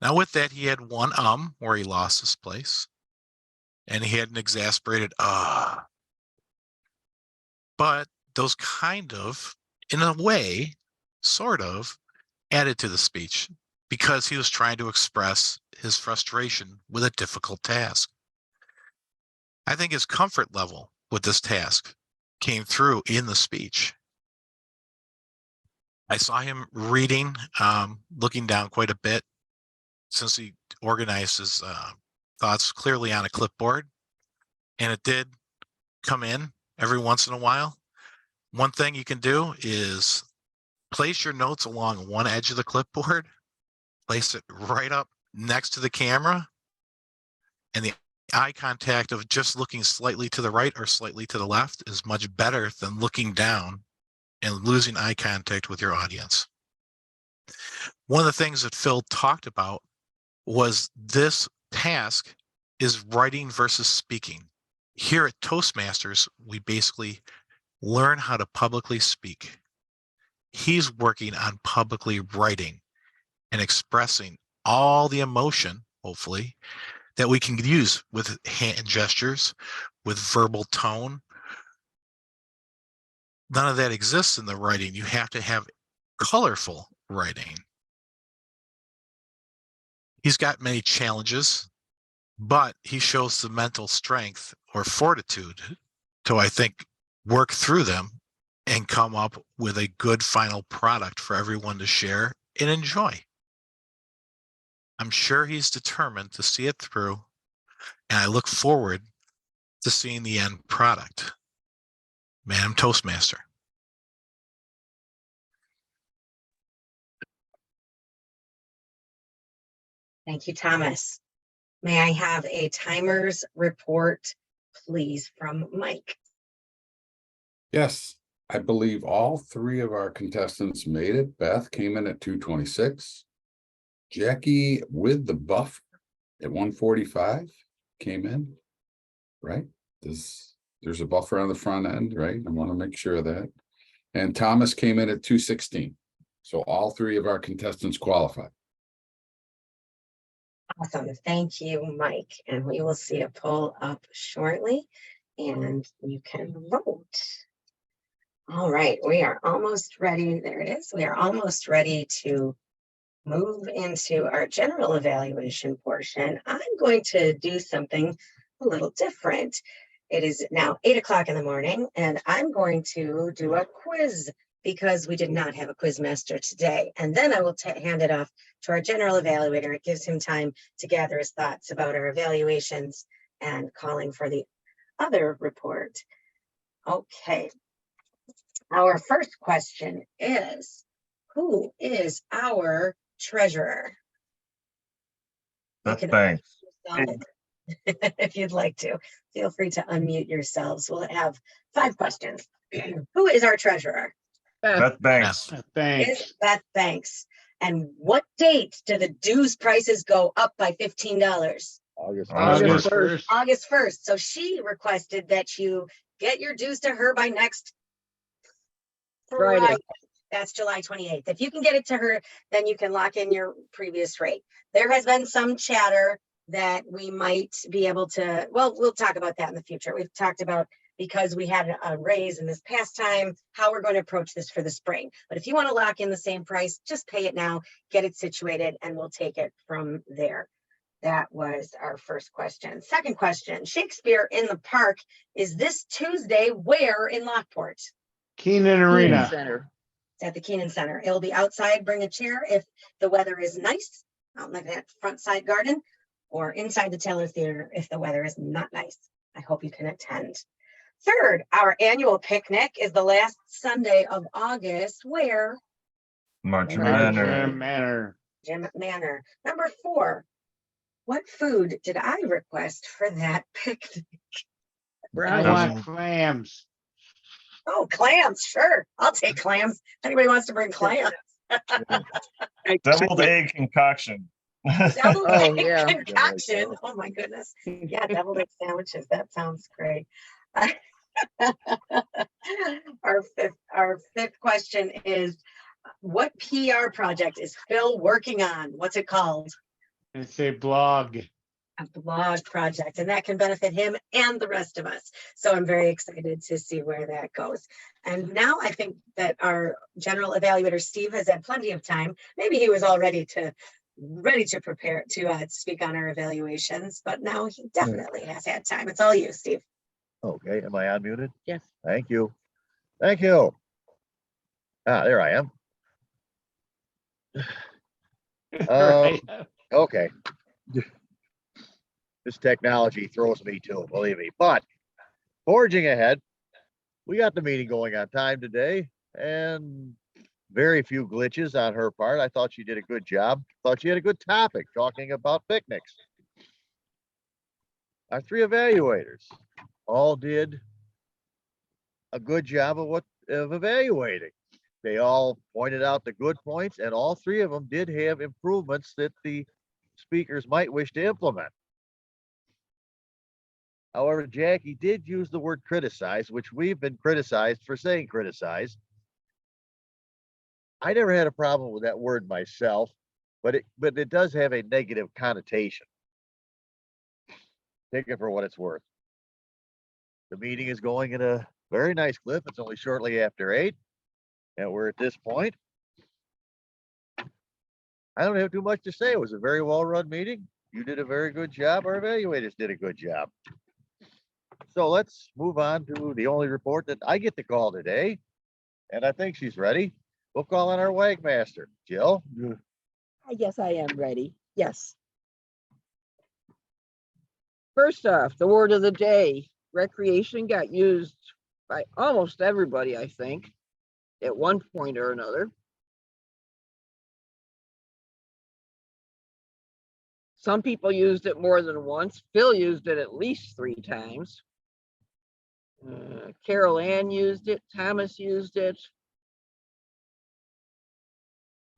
Now with that, he had one where he lost his place, and he had an exasperated But those kind of, in a way, sort of, added to the speech because he was trying to express his frustration with a difficult task. I think his comfort level with this task came through in the speech. I saw him reading, looking down quite a bit since he organized his thoughts clearly on a clipboard, and it did come in every once in a while. One thing you can do is place your notes along one edge of the clipboard, place it right up next to the camera, and the eye contact of just looking slightly to the right or slightly to the left is much better than looking down and losing eye contact with your audience. One of the things that Phil talked about was this task is writing versus speaking. Here at Toastmasters, we basically learn how to publicly speak. He's working on publicly writing and expressing all the emotion, hopefully, that we can use with hand gestures, with verbal tone. None of that exists in the writing. You have to have colorful writing. He's got many challenges but he shows the mental strength or fortitude to, I think, work through them and come up with a good final product for everyone to share and enjoy. I'm sure he's determined to see it through, and I look forward to seeing the end product. Madam Toastmaster. Thank you, Thomas. May I have a timers report, please, from Mike? Yes, I believe all three of our contestants made it. Beth came in at 226. Jackie with the buffer at 145 came in, right? There's a buffer on the front end, right? I want to make sure of that. And Thomas came in at 216. So all three of our contestants qualified. Awesome. Thank you, Mike. And we will see a poll up shortly and you can vote. All right, we are almost ready. There it is. We are almost ready to move into our general evaluation portion. I'm going to do something a little different. It is now 8 o'clock in the morning and I'm going to do a quiz because we did not have a quiz master today. And then I will hand it off to our general evaluator. It gives him time to gather his thoughts about our evaluations and calling for the other report. Okay. Our first question is, who is our treasurer? That's thanks. If you'd like to, feel free to unmute yourselves. We'll have 5 questions. Who is our treasurer? That's thanks. Thanks. Is Beth Thanks. And what date do the dues prices go up by $15? August. August 1st. August 1st. So she requested that you get your dues to her by next Friday. That's July 28th. If you can get it to her, then you can lock in your previous rate. There has been some chatter that we might be able to, well, we'll talk about that in the future. We've talked about, because we had a raise in this past time, how we're going to approach this for the spring. But if you want to lock in the same price, just pay it now, get it situated, and we'll take it from there. That was our first question. Second question, Shakespeare in the Park is this Tuesday where in Lockport? Keenan Arena. Center. It's at the Keenan Center. It'll be outside. Bring a chair if the weather is nice, out in that front side garden, or inside the Taylor Theater if the weather is not nice. I hope you can attend. Third, our annual picnic is the last Sunday of August. Where? Marching Manor. Jim Manor. Number 4, what food did I request for that picnic? I want clams. Oh, clams, sure. I'll take clams. Anybody wants to bring clams? Deviled egg concoction. Deviled Oh, egg yeah. concoction. Oh my goodness. Yeah, deviled egg sandwiches. That sounds great. Our fifth question is, what PR project is Phil working on? What's it called? It's a blog. A blog project, and that can benefit him and the rest of us. So I'm very excited to see where that goes. And now I think that our general evaluator, Steve, has had plenty of time. Maybe he was all ready to prepare to speak on our evaluations, but now he definitely has had time. It's all you, Steve. Okay, am I unmuted? Yes. Thank you. Thank you. There I am. Right. Okay. This technology throws me too, believe me. But forging ahead, we got the meeting going on time today, and very few glitches on her part. I thought she did a good job. Thought she had a good topic talking about picnics. Our 3 evaluators all did a good job of evaluating. They all pointed out the good points, and all 3 of them did have improvements that the speakers might wish to implement. However, Jackie did use the word criticize, which we've been criticized for saying criticize. I never had a problem with that word myself, but it does have a negative connotation. Take it for what it's worth. The meeting is going in a very nice clip. It's only shortly after 8, and we're at this point. I don't have too much to say. It was a very well-run meeting. You did a very good job. Our evaluators did a good job. So let's move on to the only report that I get to call today. And I think she's ready. We'll call on our WAG master. Jill? I guess I am ready. Yes. First off, the word of the day, recreation got used by almost everybody, I think, at one point or another. Some people used it more than once. Phil used it at least 3 times. Carol Ann used it. Thomas used it.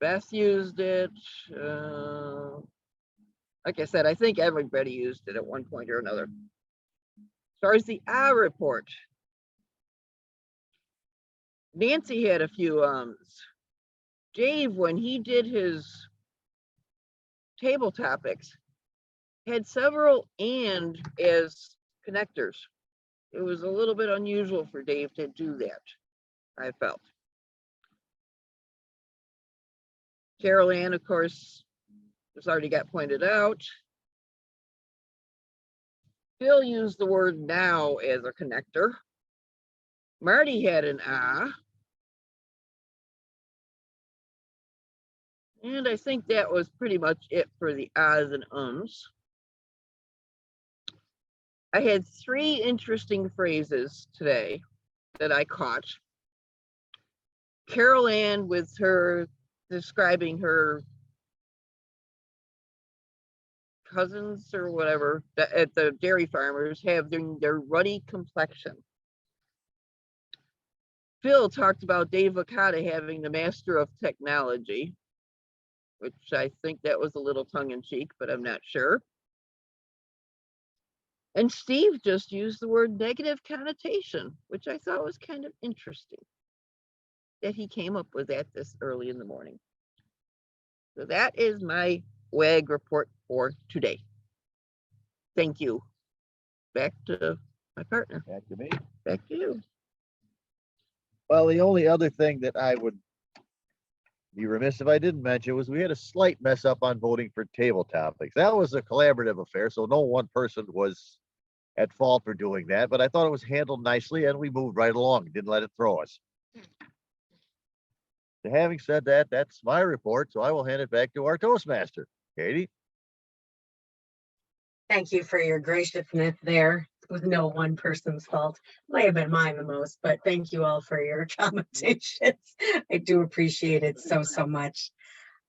Beth used it. Like I said, I think everybody used it at one point or another. As far as the report, Nancy had a few ums. Dave, when he did his table topics, had several and as connectors. It was a little bit unusual for Dave to do that, I felt. Carol Ann, of course, has already got pointed out. Phil used the word now as a connector. Marty had an and I think that was pretty much it for the ahs and ums. I had 3 interesting phrases today that I caught. Carol Ann with her describing her cousins or whatever at the dairy farmers having their ruddy complexion. Phil talked about Dave Licata having the master of technology, which I think that was a little tongue-in-cheek, but I'm not sure. And Steve just used the word negative connotation, which I thought was kind of interesting that he came up with that this early in the morning. So that is my WAG report for today. Thank you. Back to my partner. Back to me. Back to you. Well, the only other thing that I would be remiss if I didn't mention was we had a slight mess up on voting for table topics. That was a collaborative affair, so no one person was at fault for doing that, but I thought it was handled nicely and we moved right along, didn't let it throw us. Having said that, that's my report, so I will hand it back to our Toastmaster, Katie. Thank you for your graciousness there. It was no one person's fault. Might have been mine the most, but thank you all for your accommodations. I do appreciate it so much.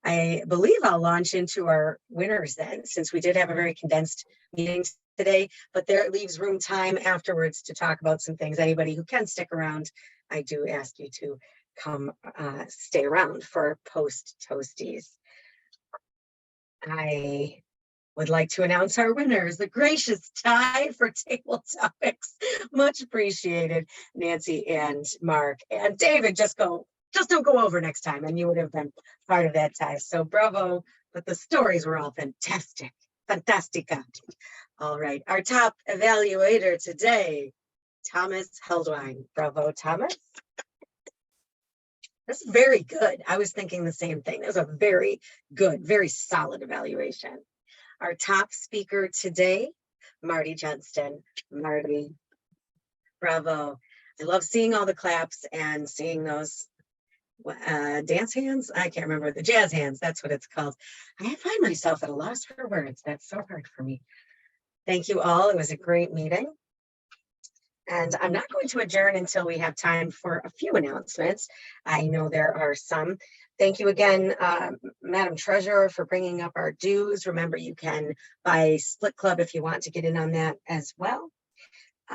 I believe I'll launch into our winners then, since we did have a very condensed meeting today, but there leaves room time afterwards to talk about some things. Anybody who can stick around, I do ask you to come stay around for post toasties. I would like to announce our winners, the gracious tie for table topics. Much appreciated, Nancy and Mark. And David, just don't go over next time, and you would have been part of that tie. So bravo, but the stories were all fantastic. Fantastica. All right, our top evaluator today, Thomas Heldwine. Bravo, Thomas. That's very good. I was thinking the same thing. That was a very good, very solid evaluation. Our top speaker today, Marty Johnston. Marty, bravo. I love seeing all the claps and seeing those dance hands. I can't remember, the jazz hands. That's what it's called. I find myself at a loss for words. That's so hard for me. Thank you all. It was a great meeting. And I'm not going to adjourn until we have time for a few announcements. I know there are some. Thank you again, Madam Treasurer, for bringing up our dues. Remember, you can buy Split Club if you want to get in on that as well.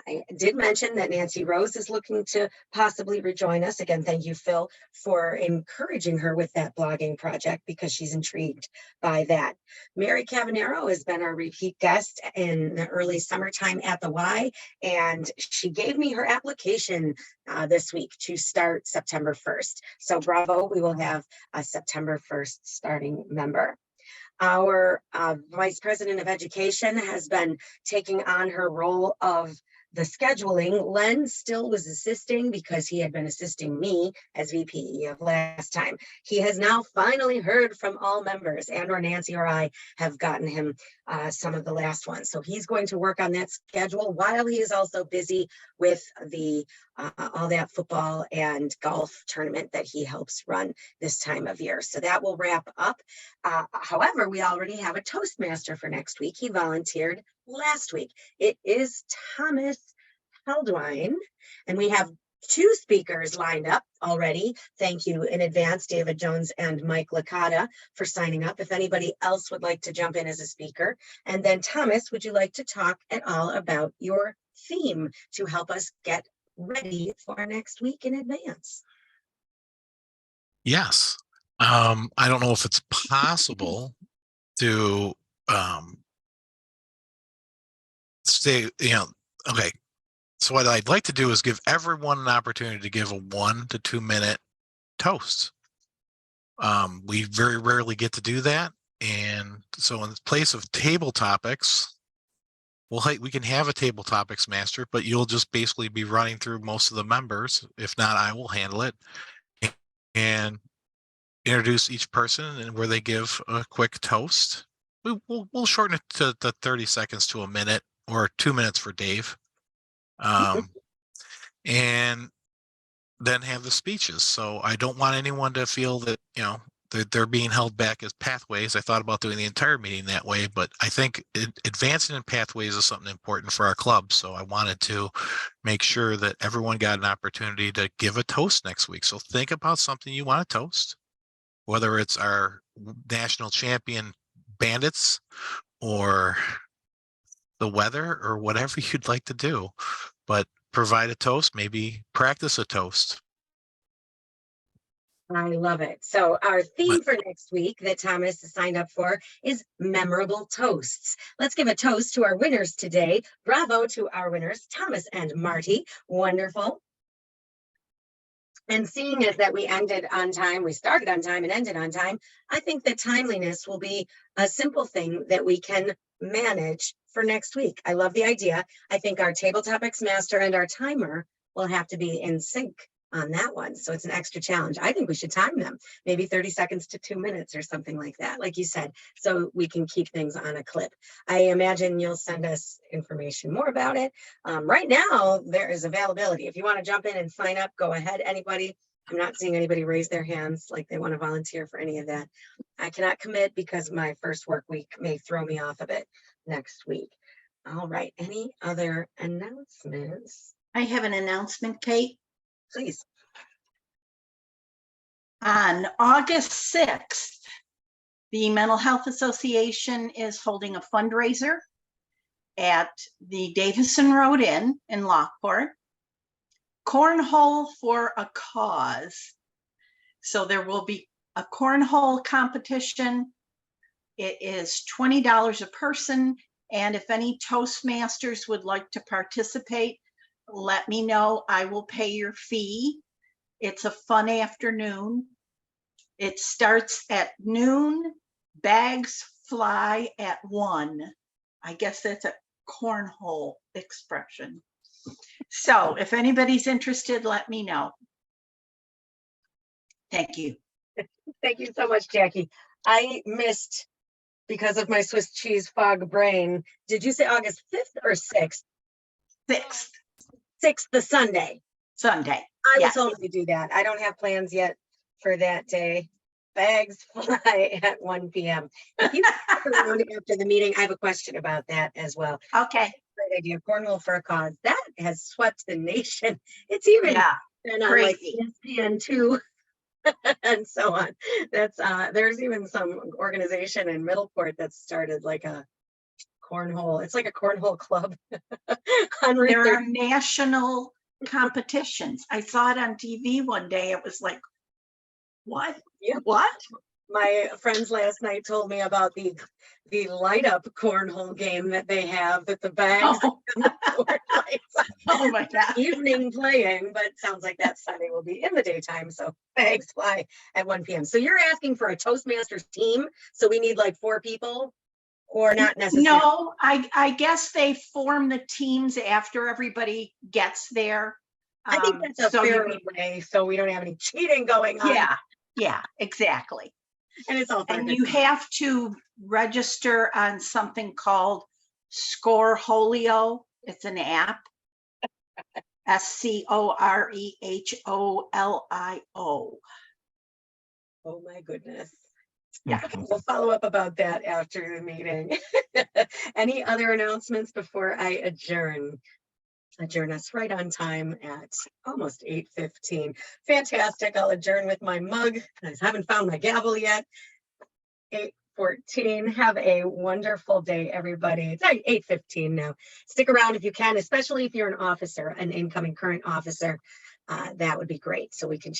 I did mention that Nancy Rose is looking to possibly rejoin us. Again, thank you, Phil, for encouraging her with that blogging project because she's intrigued by that. Mary Cavanero has been our repeat guest in the early summertime at the Y, and she gave me her application this week to start September 1st. So bravo, we will have a September 1st starting member. Our Vice President of Education has been taking on her role of the scheduling, Len still was assisting because he had been assisting me as VP of last time. He has now finally heard from all members, and or Nancy or I have gotten him some of the last ones. So he's going to work on that schedule while he is also busy with the all that football and golf tournament that he helps run this time of year. So that will wrap up. However, we already have a Toastmaster for next week. He volunteered last week. It is Thomas Heldwine, and we have 2 speakers lined up already. Thank you in advance, David Jones and Mike Licata, for signing up. If anybody else would like to jump in as a speaker. And then Thomas, would you like to talk at all about your theme to help us get ready for next week in advance? Yes. I don't know if it's possible to stay, okay. So what I'd like to do is give everyone an opportunity to give a 1 to 2 minute toast. We very rarely get to do that. And so in place of table topics, we can have a table topics master, but you'll just basically be running through most of the members. If not, I will handle it and introduce each person and where they give a quick toast. We'll shorten it to 30 seconds to a minute, or 2 minutes for Dave. And then have the speeches. So I don't want anyone to feel that, they're being held back as pathways. I thought about doing the entire meeting that way, but I think advancing in pathways is something important for our club. So I wanted to make sure that everyone got an opportunity to give a toast next week. So think about something you want to toast, whether it's our national champion Bandits or the weather or whatever you'd like to do, but provide a toast, maybe practice a toast. I love it. So our theme for next week that Thomas has signed up for is memorable toasts. Let's give a toast to our winners today. Bravo to our winners, Thomas and Marty. Wonderful. And seeing as that we ended on time, we started on time and ended on time, I think that timeliness will be a simple thing that we can manage for next week. I love the idea. I think our table topics master and our timer will have to be in sync on that one. So it's an extra challenge. I think we should time them, maybe 30 seconds to 2 minutes or something like that, like you said, so we can keep things on a clip. I imagine you'll send us information more about it. Right now, there is availability. If you want to jump in and sign up, go ahead. Anybody, I'm not seeing anybody raise their hands like they want to volunteer for any of that. I cannot commit because my first work week may throw me off of it next week. All right, any other announcements? I have an announcement, Kate. Please. On August 6th, the Mental Health Association is holding a fundraiser at the Davison Road Inn in Lockport. Cornhole for a Cause. So there will be a cornhole competition. It is $20 a person. And if any Toastmasters would like to participate, let me know. I will pay your fee. It's a fun afternoon. It starts at noon. Bags fly at 1. I guess that's a cornhole expression. So if anybody's interested, let me know. Thank you. Thank you so much, Jackie. I missed, because of my Swiss cheese fog brain. Did you say August 5th or 6th? 6th. 6th, the Sunday. Sunday. I Yes. will totally do that. I don't have plans yet for that day. Bags fly at 1 p.m. If you stick around after the meeting, I have a question about that as well. Okay. Great idea. Cornhole for a Cause. That has swept the nation. It's even been on like ESPN2 and so on. That's there's even some organization in Middleport that started like a cornhole. It's like a cornhole club. There are national competitions. I saw it on TV one day. It was like, what? Yeah. What? My friends last night told me about the light up cornhole game that they have, that the bags Oh my God. evening playing, but sounds like that Sunday will be in the daytime. So bags fly at 1 p.m. So you're asking for a Toastmasters team. So we need like 4 people. or not necessarily? No, I guess they form the teams after everybody gets there. I think that's a So you- fair way, so we don't have any cheating going on. Yeah, exactly. And it's also. a And good you thing. have to register on something called Scoreholio. It's an app. SCOREHOLIO. Oh, my goodness. Yeah. Okay, we'll follow up about that after the meeting. Any other announcements before I adjourn? Adjourn us right on time at almost 8:15. Fantastic. I'll adjourn with my mug. I haven't found my gavel yet. 8:14. Have a wonderful day, everybody. It's 8:15 now. Stick around if you can, especially if you're an officer, an incoming current officer. That would be great. So we can